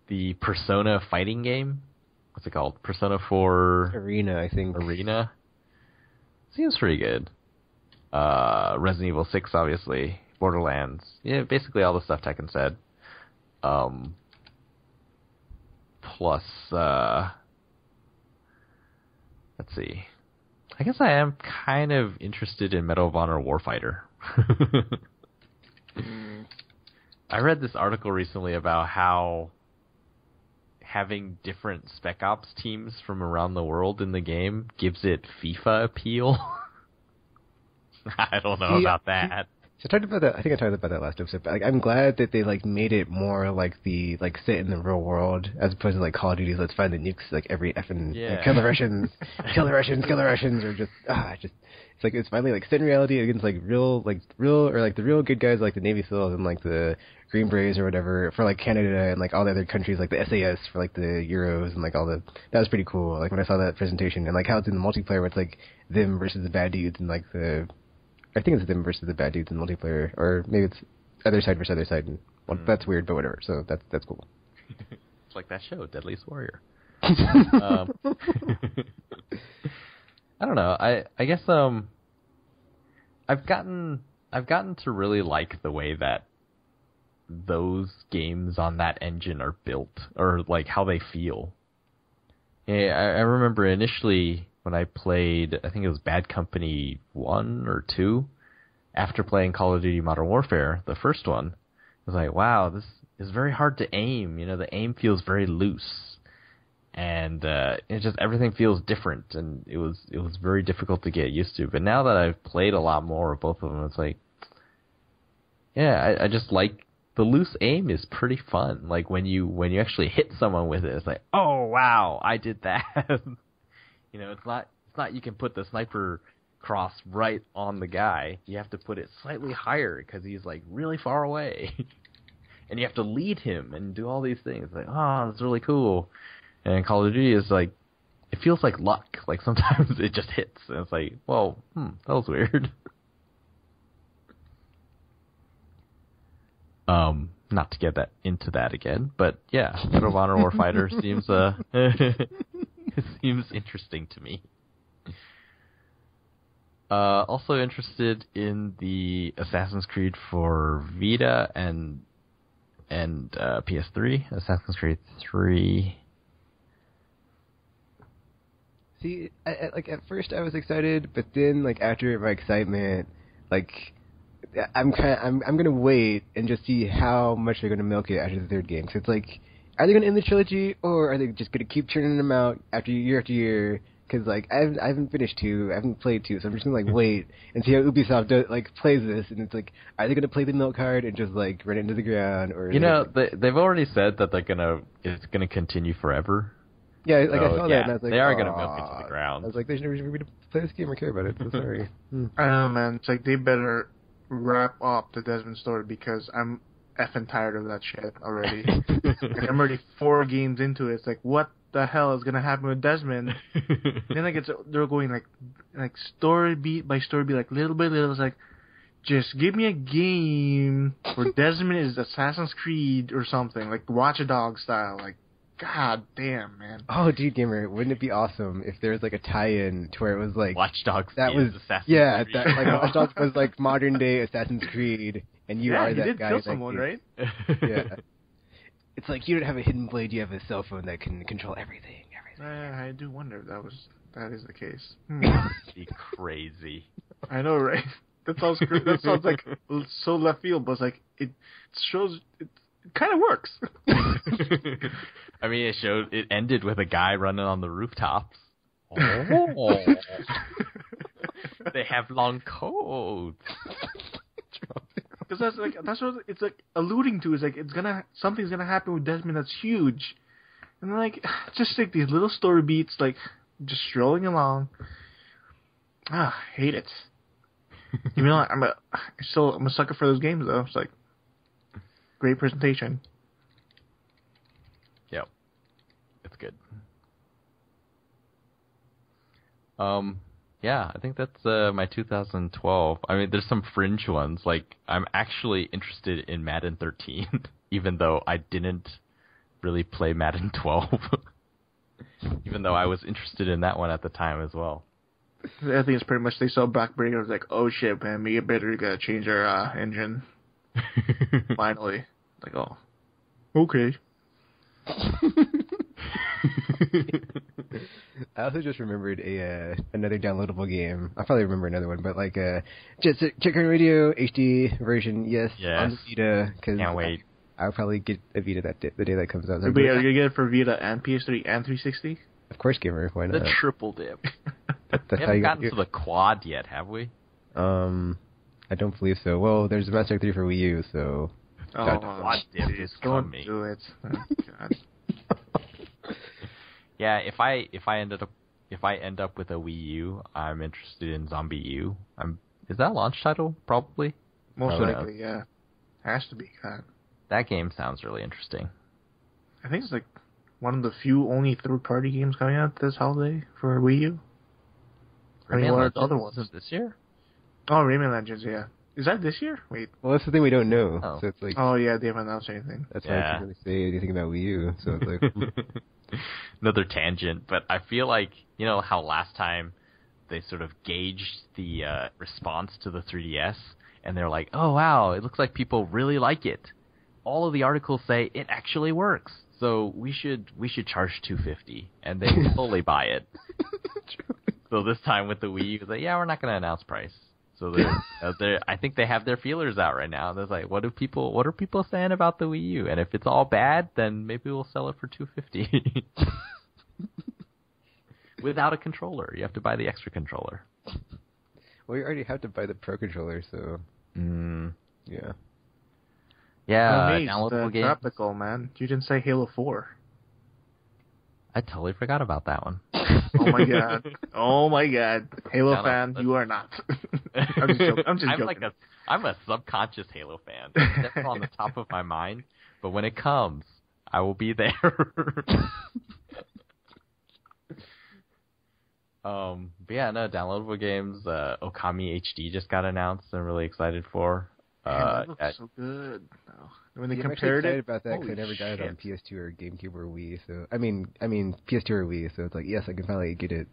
The Persona fighting game. What's it called? Persona 4 Arena, I think. Arena. Seems pretty good. Resident Evil 6, obviously. Borderlands. Yeah, basically all the stuff Tekken said. Plus, let's see. I guess I am kind of interested in Medal of Honor Warfighter. I read this article recently about how having different Spec Ops teams from around the world in the game gives it FIFA appeal. I don't know about that. So I talked about that. I think I talked about that last episode. But I'm glad that they made it more set in the real world as opposed to Call of Duty's let's find the nukes every effing kill the Russians, kill the Russians, or just it's finally set in reality against real the real good guys the Navy SEALs and the Green Berets or whatever for Canada and all the other countries the SAS for the Euros and all the that was pretty cool. When I saw that presentation and how it's in the multiplayer where it's them versus the bad dudes and the. I think it's them versus the bad dudes in multiplayer, or maybe it's other side versus other side. And, well, that's weird, but whatever. So that's cool. It's like that show, Deadliest Warrior. I don't know. I guess I've gotten to really like the way that those games on that engine are built, or how they feel. Yeah, I remember initially. When I played, I think it was Bad Company 1 or 2, after playing Call of Duty Modern Warfare, the first one, I was wow, this is very hard to aim. The aim feels very loose. And it just, everything feels different, and it was very difficult to get used to. But now that I've played a lot more of both of them, it's I just the loose aim is pretty fun. When you actually hit someone with it, it's oh, wow, I did that. It's not you can put the sniper cross right on the guy. You have to put it slightly higher because he's really far away. And you have to lead him and do all these things. That's really cool. And Call of Duty is it feels like luck. Sometimes it just hits. And it's that was weird. Not to get into that again, but yeah, Medal of Honor Warfighter seems it seems interesting to me. Also interested in the Assassin's Creed for Vita and PS3. Assassin's Creed 3. See, like at first I was excited, but then like after my excitement, like I'm gonna wait and just see how much they're gonna milk it after the third game. So it's like, are they gonna end the trilogy, or are they just gonna keep churning them out after year? Because like I haven't finished 2, I haven't played 2, so I'm just gonna like wait and see how Ubisoft plays this. And it's like, are they gonna play the milk card and just like run it into the ground, or they've already said that it's gonna continue forever. Yeah, like I saw that and I was like, they are gonna milk it to the ground. I was like, there's no reason for me to play this game or care about it. So sorry. I don't know, man. It's like they better wrap up the Desmond story because I'm effing tired of that shit already. Like, I'm already 4 games into it. It's like, what the hell is gonna happen with Desmond? Then like they're going like story beat by story beat, like little by little. It's like, just give me a game where Desmond is Assassin's Creed or something, like Whatcha style. Like, god damn, man. Oh, dude, gamer, wouldn't it be awesome if there was like a tie-in to where it was like Watch Dogs that was Assassin's Creed. That like Watch Dogs was like modern day Assassin's Creed, and you are that did guy. Kill someone, right? Yeah. It's like you don't have a hidden blade, you have a cell phone that can control everything. I do wonder if that is the case. Be crazy. I know, right? That sounds like so left field, but it's like it shows it kind of works. I mean, it ended with a guy running on the rooftops. Oh. They have long coats. Because that's what it's like alluding to. Is like something's gonna happen with Desmond that's huge, and then like just like these little story beats, like just strolling along. Hate it. You know, I'm a sucker for those games though. It's like great presentation. Yep, it's good. Yeah, I think that's my 2012. I mean, there's some fringe ones. Like, I'm actually interested in Madden 13, even though I didn't really play Madden 12. Even though I was interested in that one at the time as well. I think it's pretty much they saw Backbreaker. Was like, oh shit, man, we gotta change our engine. Finally, like, oh, okay. I also just remembered another downloadable game. I'll probably remember another one, but like just Chicken Radio HD version, yes. On the Vita. Can't wait. I'll probably get a Vita the day that comes out. But are you gonna get it for Vita and PS3 and 360? Of course, gamer. Why not? The triple dip. That's we haven't gotten to the quad yet, have we? I don't believe so. Well, there's a Mass Effect 3 for Wii U, so. Quad dip is coming. Don't do it. Oh, God. Yeah, if I end up with a Wii U, I'm interested in Zombie U. Is that a launch title? Probably. Most likely, yeah. Has to be. God. That game sounds really interesting. I think it's like one of the few only third-party games coming out this holiday for Wii U. I mean, what are the other ones? Is this year? Oh, Rayman Legends, yeah. Is that this year? Wait. Well, that's the thing we don't know. Oh. So it's like. Oh yeah, they haven't announced anything. That's why I can't really say anything about Wii U. So it's like. Another tangent, but I feel like, you know how last time they sort of gauged the response to the 3DS, and they're like, oh wow, it looks like people really like it. All of the articles say it actually works, so we should charge $250, and they fully buy it. So this time with the Wii U, it's like, yeah, we're not going to announce price. So I think they have their feelers out right now. They're like, what are people saying about the Wii U? And if it's all bad, then maybe we'll sell it for $250. Without a controller, you have to buy the extra controller. Well, you already have to buy the Pro controller, so yeah. Yeah, downloadable game. Tropical, man. You didn't say Halo 4. I totally forgot about that one. Oh my god! Oh my god! Halo fan, you are not. I'm just joking. I'm a subconscious Halo fan. It's never on the top of my mind, but when it comes, I will be there. But yeah, no, downloadable games. Okami HD just got announced. I'm really excited for. That looks so good. Oh. When they compared it, about that because I never got it on PS2 or GameCube or Wii. So I mean PS2 or Wii. So it's like, yes, I can finally get it.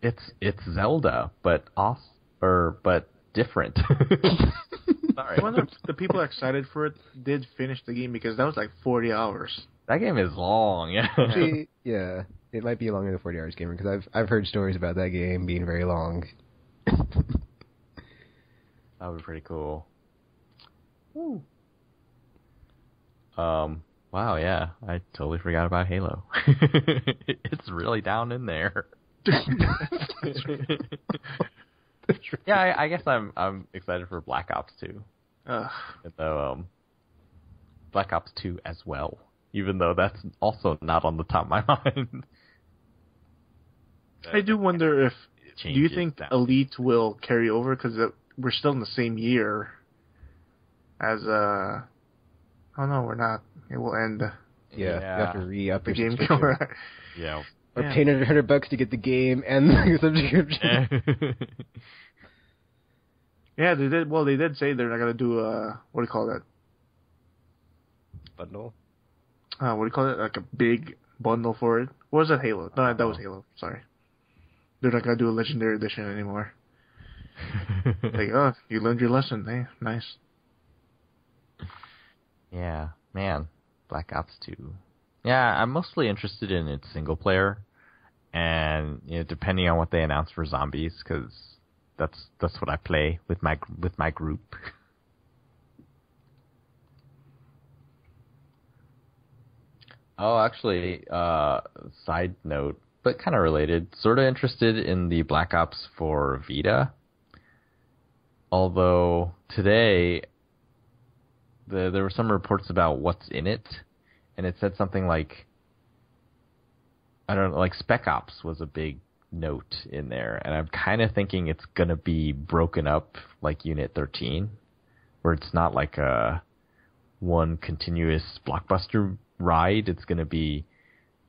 It's Zelda, but but different. Sorry. One of the people excited for it did finish the game because that was like 40 hours. That game is long, yeah. Actually, yeah, it might be longer than 40 hours gamer because I've heard stories about that game being very long. That would be pretty cool. Woo. Wow, yeah, I totally forgot about Halo. It's really down in there. Yeah, I guess I'm excited for Black Ops 2. Though Black Ops 2 as well, even though that's also not on the top of my mind. I do wonder if do you think Elite will carry over because we're still in the same year as oh no, we're not. It will end. Yeah, you have to re-up the game. Yeah. Or pay $100 to get the game and the subscription. Yeah, they did. Well, they did say they're not gonna do what do you call that? Bundle. What do you call it? Like a big bundle for it. What was that? Halo? No, that was Halo. Sorry. They're not gonna do a Legendary Edition anymore. Like, oh, you learned your lesson. Hey, nice. Yeah, man, Black Ops 2. Yeah, I'm mostly interested in its single player, and depending on what they announce for zombies, because that's what I play with my group. Oh, actually, side note, but kind of related, sort of interested in the Black Ops for Vita. Although today there were some reports about what's in it, and it said something like, I don't know, like Spec Ops was a big note in there, and I'm kind of thinking it's going to be broken up like Unit 13, where it's not like a one continuous blockbuster ride. It's going to be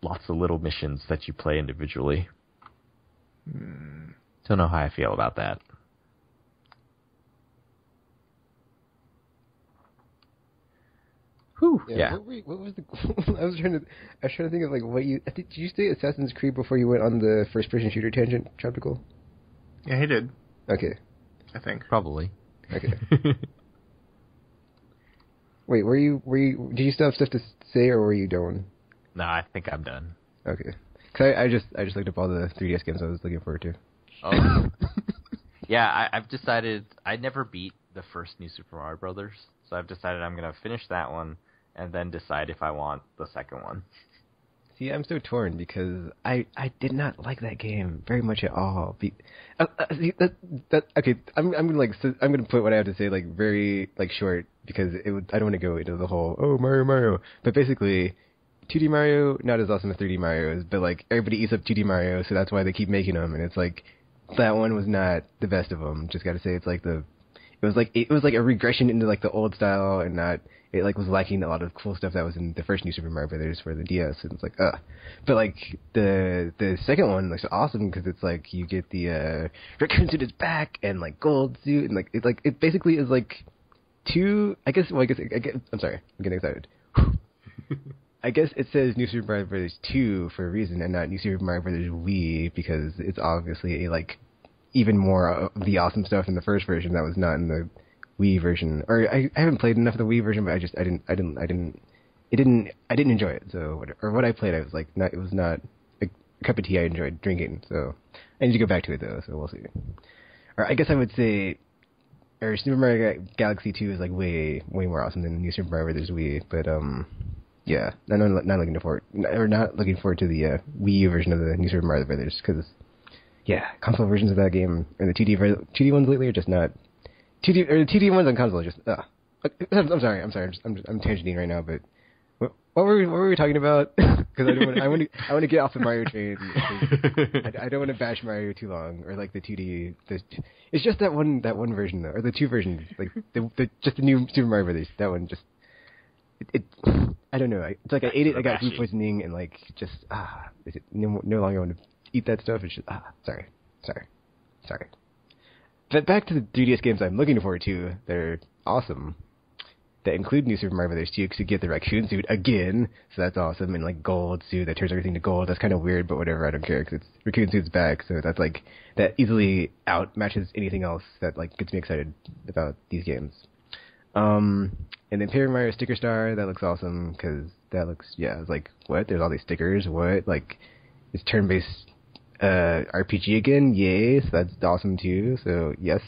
lots of little missions that you play individually. Don't know how I feel about that. Whew, yeah. What was the? I was trying to think of like what you did. You say Assassin's Creed before you went on the first-person shooter tangent, Tropical? Yeah, he did. Okay. I think probably. Okay. Wait, were you? Did you still have stuff to say, or were you done? No, I think I'm done. Okay. Cause I just looked up all the 3DS games I was looking forward to. Oh. Yeah, I've decided I never beat the first New Super Mario Brothers, so I've decided I'm gonna finish that one and then decide if I want the second one. See, I'm so torn because I did not like that game very much at all. See, okay. I'm gonna put what I have to say like very like short because I don't want to go into the whole Mario. But basically, 2D Mario not as awesome as 3D Mario is, but like everybody eats up 2D Mario, so that's why they keep making them. And it's like that one was not the best of them. Just got to say, it's like it was like a regression into like the old style, and not it like was lacking a lot of cool stuff that was in the first New Super Mario Brothers for the DS, and it's like but like the second one looks awesome because it's like you get the raccoon suit is back and like gold suit, and like it basically is like two. I'm sorry, I'm getting excited. I guess it says New Super Mario Brothers 2 for a reason, and not New Super Mario Brothers Wii, because it's obviously like even more of the awesome stuff in the first version that was not in the Wii version. Or I haven't played enough of the Wii version, but I didn't enjoy it. So what I played, I was like, it was not a cup of tea I enjoyed drinking. So I need to go back to it though. So we'll see. Or I guess I would say, or Super Mario Galaxy 2 is like way more awesome than New Super Mario Brothers Wii. But yeah, not looking forward to the Wii U version of the New Super Mario Brothers, because yeah, console versions of that game and the 2D ones lately are just not 2D, or the 2D ones on console are just I'm sorry, I'm tangenting right now, but what were we talking about? Because I want to get off the Mario train. I don't want to bash Mario too long, or like the 2D. It's just that one version though, or the two versions, like just the new Super Mario Brothers. That one just I don't know. It's like I ate it, I got food poisoning, and like just no longer want to eat that stuff. It's just sorry. But back to the 3DS games I'm looking forward to. They're awesome. that include New Super Mario Brothers 2 because you get the raccoon suit again, so that's awesome, and like gold suit that turns everything to gold. That's kind of weird, but whatever, I don't care because it's raccoon suit's back, so that's like that easily outmatches anything else that like gets me excited about these games. And then Paper Mario Sticker Star, that looks awesome because that looks it's like what? There's all these stickers. What? Like it's turn-based RPG again? Yay! So that's awesome too. So yes.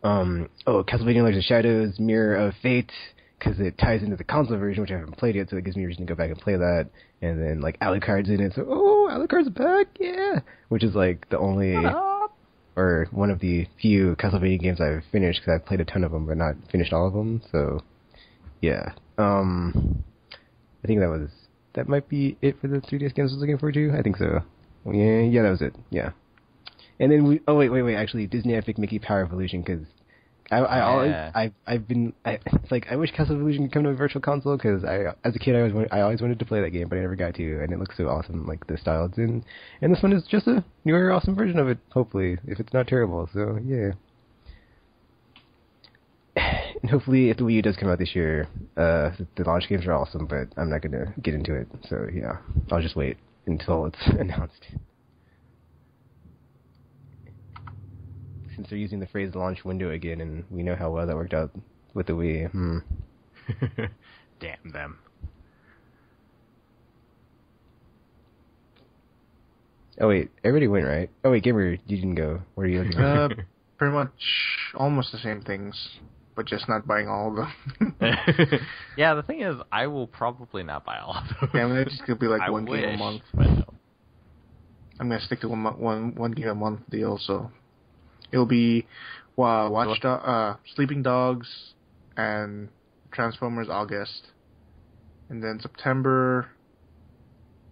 Castlevania Lords of Shadows, Mirror of Fate, because it ties into the console version, which I haven't played yet, so it gives me a reason to go back and play that. And then, like, Alucard's in it, so, Alucard's back, yeah! Which is, like, the only, or one of the few Castlevania games I've finished, because I've played a ton of them, but not finished all of them, so, yeah. I think that might be it for the 3DS games I was looking forward to. I think so. Yeah, that was it, yeah. And then wait, actually, Disney Epic Mickey Power Evolution, because it's like, I wish Castle Evolution could come to a virtual console, because as a kid, I always wanted to play that game, but I never got to, and it looks so awesome, like, the style it's in. And this one is just a newer, awesome version of it, hopefully, if it's not terrible, so, yeah. And hopefully, if the Wii U does come out this year, the launch games are awesome, but I'm not going to get into it, so, yeah. I'll just wait until it's announced. Since they're using the phrase launch window again, and we know how well that worked out with the Wii. Damn them. Oh wait, everybody went, right? Oh wait, Gamer, you didn't go. Where are you looking at? Pretty much almost the same things, but just not buying all of them. Yeah, the thing is, I will probably not buy all of them. Yeah, I mean, it's just going to be like one game a month. No. I'm going to stick to one game a month deal, so... It'll be Sleeping Dogs and Transformers August. And then September...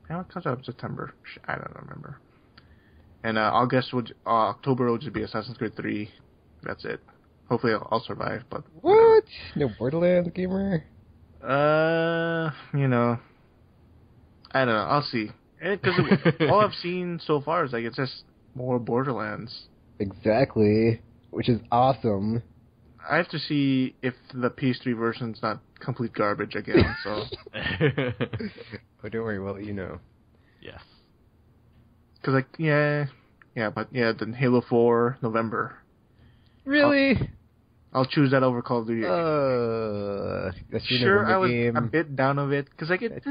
What comes out in September? I don't remember. And October would just be Assassin's Creed 3. That's it. Hopefully I'll survive, but... What? No Borderlands, Gamer? I don't know. I'll see. Because all I've seen so far is like it's just more Borderlands. Exactly, which is awesome. I have to see if the PS3 version's not complete garbage again, so... Oh, don't worry, we'll let you know. Yes. Because, like, then Halo 4, November. Really? I'll choose that over Call of Duty. That's sure, I was game. a bit down of it, because, like, it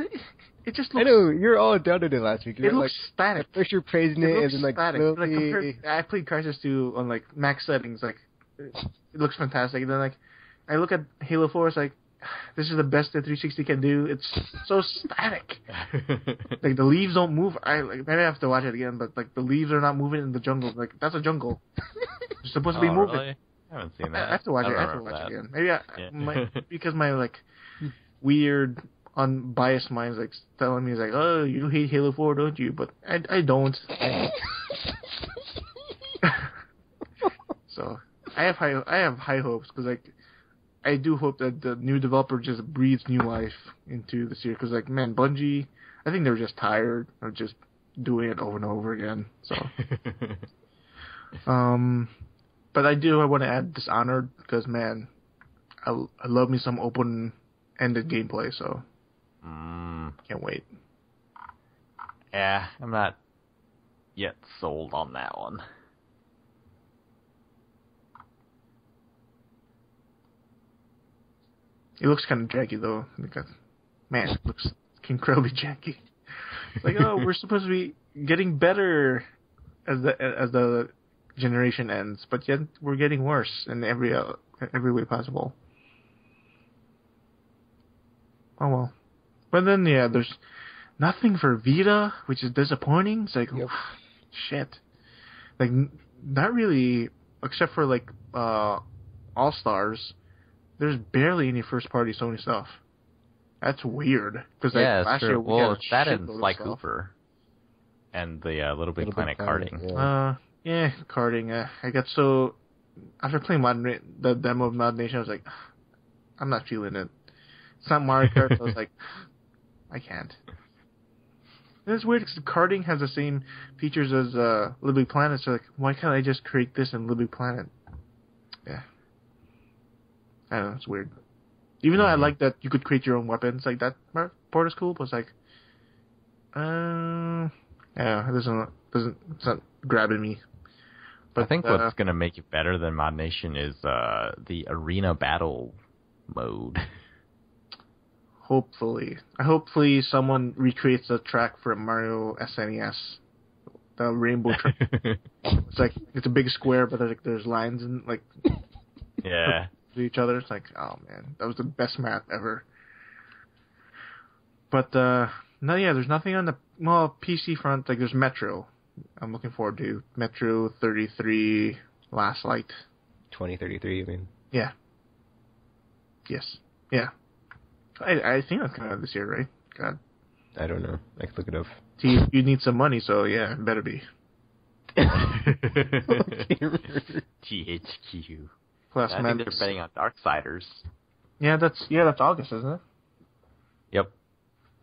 just looks... I know, you're all down on it last week. It looks static. First you're praising it, and then, like, static. slowly... I played Crysis 2 on, like, max settings, like, it looks fantastic. And then, like, I look at Halo 4, it's like, this is the best that 360 can do. It's so static. Like, the leaves don't move. Maybe I have to watch it again, but, like, the leaves are not moving in the jungle. Like, that's a jungle. It's supposed to be moving. Really? I haven't seen that. I have to watch it. I have to watch it again. Maybe because my, like, weird, unbiased mind's, like, telling me, like, oh, you hate Halo 4, don't you? But I don't. So, I have high hopes, because, like, I do hope that the new developer just breathes new life into the series. Because, like, man, Bungie, I think they're just tired of just doing it over and over again. So, but I want to add Dishonored, because, man, I love me some open-ended gameplay. So, can't wait. Yeah, I'm not yet sold on that one. It looks kind of janky, though. Because, man, it looks incredibly janky. Like, oh, we're supposed to be getting better as the generation ends, but yet we're getting worse in every way possible. Oh well. But then, yeah, there's nothing for Vita, which is disappointing. It's like, shit. Like, not really, except for, like, All-Stars. There's barely any first-party Sony stuff. That's weird. Because last year we had that and Sly Cooper. And the Little Big Planet karting. Karting. I got so... After playing the demo of Mod Nation, I was like, I'm not feeling it. It's not Mario Kart, so I was like, I can't. And it's weird because karting has the same features as Little Big Planet, so like, why can't I just create this in Little Big Planet? Yeah. I don't know, it's weird. Even though I like that you could create your own weapons, like that part is cool, but it's like, yeah, it's not grabbing me. But I think what's going to make it better than Mod Nation is the arena battle mode. Hopefully someone recreates a track for Mario SNES, the rainbow track. It's a big square, but there's lines and yeah, to each other. It's like, oh man, that was the best map ever. But no, yeah, there's nothing on the PC front. Like there's Metro. I'm looking forward to Metro 33 Last Light. 2033, you mean? Yeah. Yes. Yeah. I think that's coming out this year, right? God. I don't know. I can look it up. You need some money, so yeah, it better be. THQ. Plus, I think they're betting on Darksiders. Yeah, that's August, isn't it? Yep.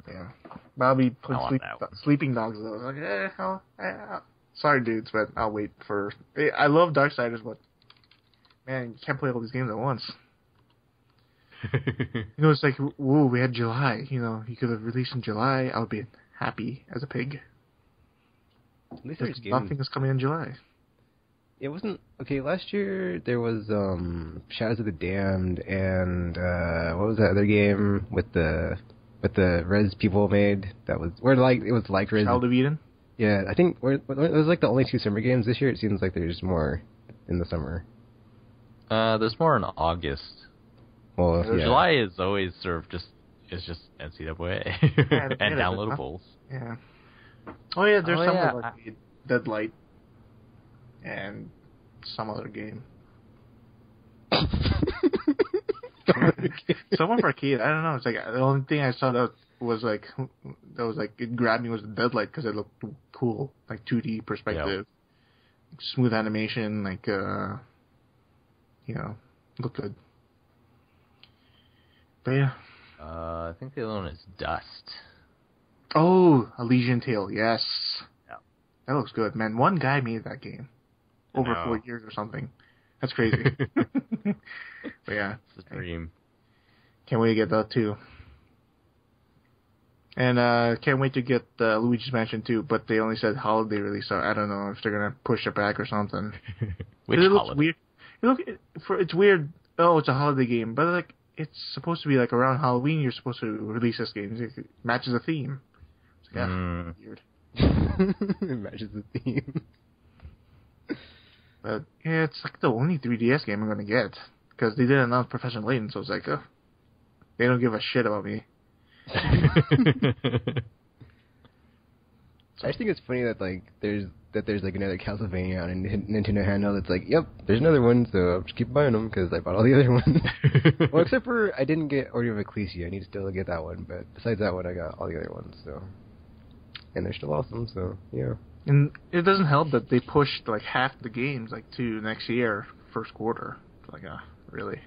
Yeah. Bobby put Sleeping Dogs though. Like, sorry, dudes, but I'll wait for. I love Darksiders, but man, you can't play all these games at once. It's like, whoa, we had July. You could have released in July. I would be happy as a pig. At least there's nothing is coming in July. It wasn't okay. Last year there was Shadows of the Damned and what was that other game with the Res people made that was it was like Res. Child of Eden. Yeah, I think it was like the only 2 summer games this year. It seems like there's more in the summer. There's more in August. Well, yeah. July is always sort of just NCAA and downloadables. Yeah. Oh yeah, there's some like Deadlight and some other game. Someone for arcade. I don't know. It's like the only thing I saw that was like it grabbed me was the Deadlight because it looked cool, like 2D perspective, smooth animation, looked good. But yeah. I think the other one is Dust. Oh, Elysian Tale, yes. Yeah. That looks good, man. One guy made that game. Over 4 years or something. That's crazy. But yeah. It's a dream. Can't wait to get that too. And can't wait to get Luigi's Mansion 2, but they only said holiday release, so I don't know if they're going to push it back or something. Which it holiday? Looks weird. It's weird. Oh, it's a holiday game, but it's supposed to be around Halloween. You're supposed to release this game. It matches the theme. It's weird. It matches the theme. But yeah, it's the only 3DS game I'm gonna get because they didn't announce Professor Layton, so it's they don't give a shit about me. I just think it's funny that there's another Castlevania on a Nintendo handheld that's yep, there's another one, so I'll just keep buying them because I bought all the other ones. Well, except for I didn't get Order of Ecclesia. I need to still get that one, but besides that one, I got all the other ones. So, and they're still awesome. So yeah. And it doesn't help that they pushed half the games to next year, first quarter. It's really.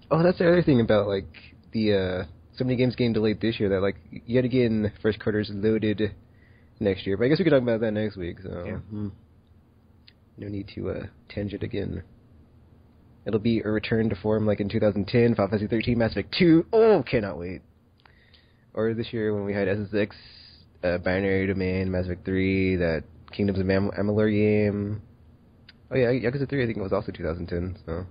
Oh, that's the other thing about the so many games getting delayed this year that yet again first quarter's loaded next year. But I guess we could talk about that next week. So yeah. No need to tangent again. It'll be a return to form like in 2010, Final Fantasy 13, Mass Effect 2. Oh, cannot wait. Or this year when we had SSX, Binary Domain, Mass Effect 3, that Kingdoms of Amalur game. Oh yeah, Yakuza 3 I think it was also 2010. So.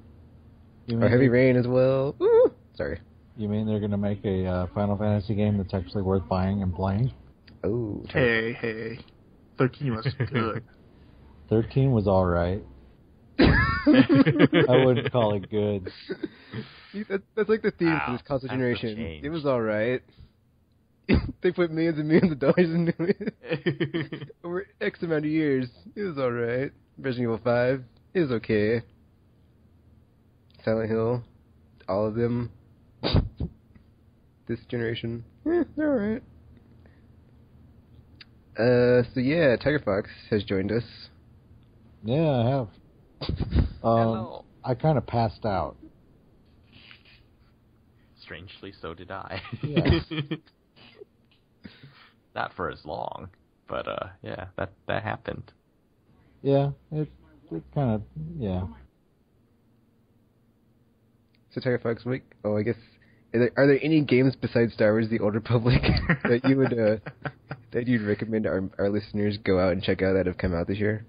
Or Heavy Rain as well. Woo! Sorry. You mean they're going to make a Final Fantasy game that's actually worth buying and playing? Oh. Hey. 13 was good. 13 was alright. I wouldn't call it good. That's like the theme for this console generation. It was alright. They put millions and millions of dollars into it. Over X amount of years. It was alright. Resident Evil 5. It was okay. Silent Hill. All of them. This generation. They're alright. So yeah, Tiger Fox has joined us. Yeah, I have. Hello. I kind of passed out. Strangely, so did I. Yes. Not for as long, but yeah, that happened. Yeah, it kind of, yeah. Satire Fox Week? Oh, I guess. Are there any games besides Star Wars: The Old Republic that you would that you'd recommend our listeners go out and check out that have come out this year?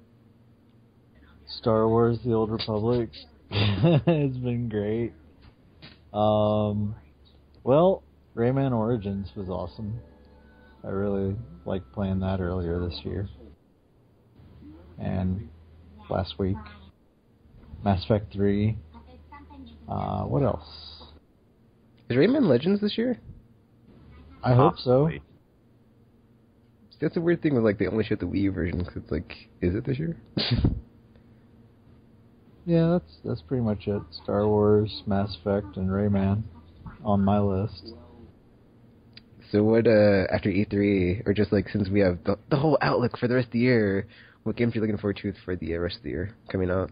Star Wars: The Old Republic. It's been great. Well, Rayman Origins was awesome. I really liked playing that earlier this year. And last week, Mass Effect 3. What else? Is Rayman Legends this year? I hope so. That's a weird thing with like they only showed the Wii U version because it's like, is it this year? Yeah, that's pretty much it. Star Wars, Mass Effect, and Rayman on my list. So what, after E3, or just like since we have the whole outlook for the rest of the year, what games are you looking forward to for the rest of the year coming out?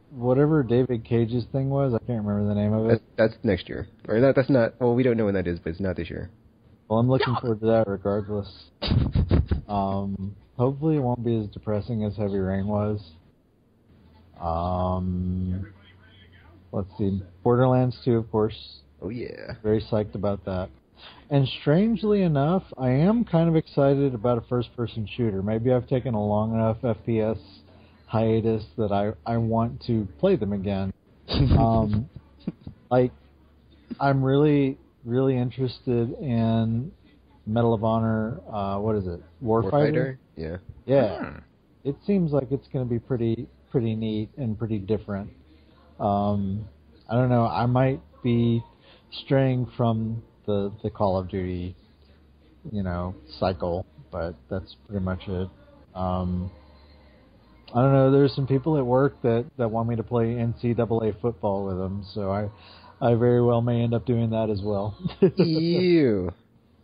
Whatever David Cage's thing was, I can't remember the name of it. That's next year. Or that's not, well, we don't know when that is, but it's not this year. Well, I'm looking forward to that regardless. Hopefully it won't be as depressing as Heavy Rain was. Let's see. Borderlands 2, of course. Oh, yeah. Very psyched about that. And strangely enough, I am kind of excited about a first-person shooter. Maybe I've taken a long enough FPS hiatus that I want to play them again. Like, I'm really, really interested in Medal of Honor, what is it? Warfighter? Yeah. Yeah. It seems like it's going to be pretty neat and pretty different. I don't know, I might be straying from the Call of Duty, cycle, but that's pretty much it. I don't know, there's some people at work that want me to play NCAA football with them, so I very well may end up doing that as well. Ew.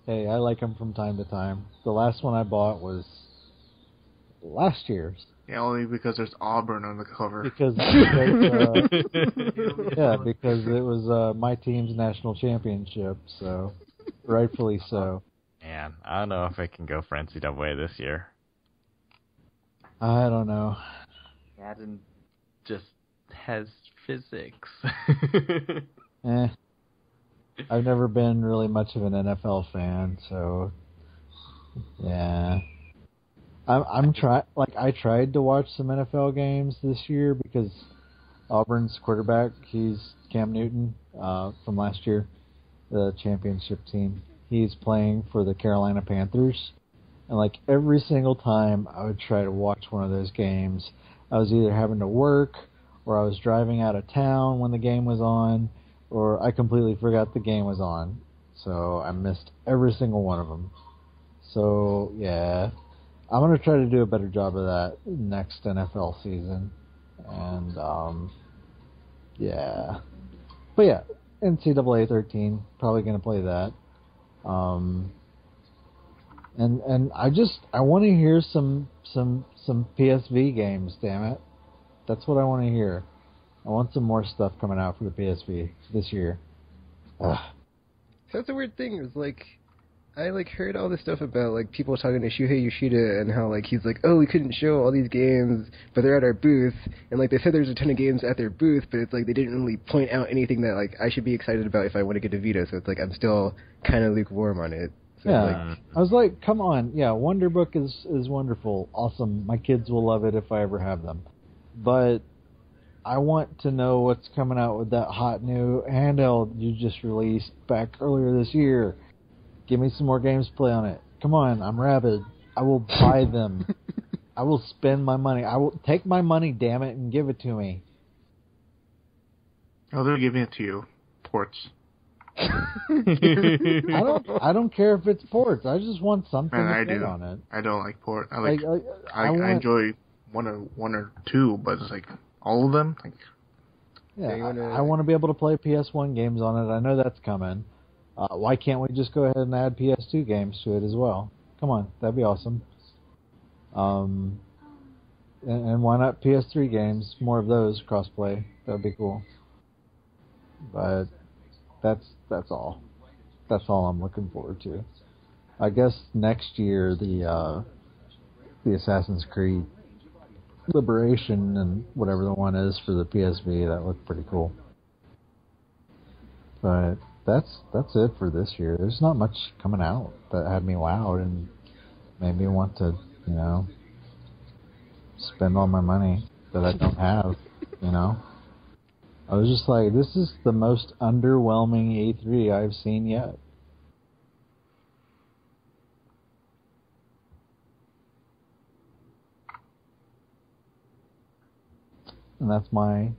Hey, I like them from time to time. The last one I bought was last year's. Yeah, only because there's Auburn on the cover. Because it was my team's national championship, so rightfully so. Man, I don't know if I can go for NCAA this year. I don't know. Madden just has physics. I've never been really much of an NFL fan, so yeah. I tried to watch some NFL games this year because Auburn's quarterback, he's Cam Newton from last year, the championship team. He's playing for the Carolina Panthers. And like every single time I would try to watch one of those games, I was either having to work or I was driving out of town when the game was on, or I completely forgot the game was on. So I missed every single one of them. So yeah, I'm going to try to do a better job of that next NFL season. And yeah. But yeah, NCAA 13, probably going to play that. And I want to hear some PSV games, damn it. That's what I want to hear. I want some more stuff coming out for the PSV this year. So that's a weird thing. It's like, I heard all this stuff about people talking to Shuhei Yoshida and how he's like, oh, we couldn't show all these games, but they're at our booth, and they said there's a ton of games at their booth, but it's they didn't really point out anything that I should be excited about if I want to get a Vita. So it's I'm still kind of lukewarm on it. So yeah, I was like, come on, yeah, Wonderbook is wonderful, awesome. My kids will love it if I ever have them, but I want to know what's coming out with that hot new handheld you just released back earlier this year. Give me some more games to play on it. Come on, I'm rabid. I will buy them. I will spend my money. I will take my money, damn it, and give it to me. Oh, they're giving it to you. Ports. I don't care if it's ports. I just want something to play on it. I don't like port. I enjoy one or two, but it's all of them. Yeah, I want to be able to play PS1 games on it. I know that's coming. Why can't we just go ahead and add PS2 games to it as well? Come on, that'd be awesome. And why not PS3 games? More of those crossplay. That'd be cool. But that's all. That's all I'm looking forward to. I guess next year the Assassin's Creed Liberation and whatever the one is for the PSV, that looked pretty cool. But that's it for this year. There's not much coming out that had me wowed and made me want to, spend all my money that I don't have, I was just like, this is the most underwhelming E3 I've seen yet. And that's my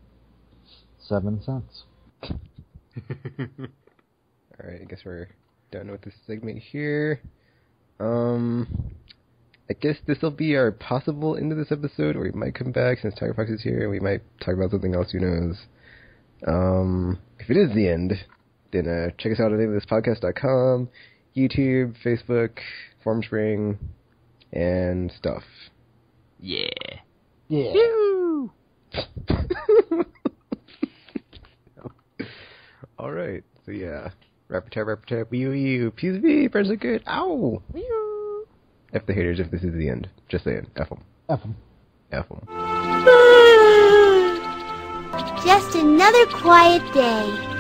7 cents. Alright, I guess we're done with this segment here. I guess this will be our possible end of this episode, or we might come back since Tiger Fox is here, and we might talk about something else, who knows. If it is the end, then check us out at aimlesspodcast.com, YouTube, Facebook, Formspring, and stuff. Yeah. Yeah. Woo! Alright, so yeah. Rapper tap, wee PSV, friends are good, ow! F the haters if this is the end. Just saying, F them. F them. F them. Just another quiet day.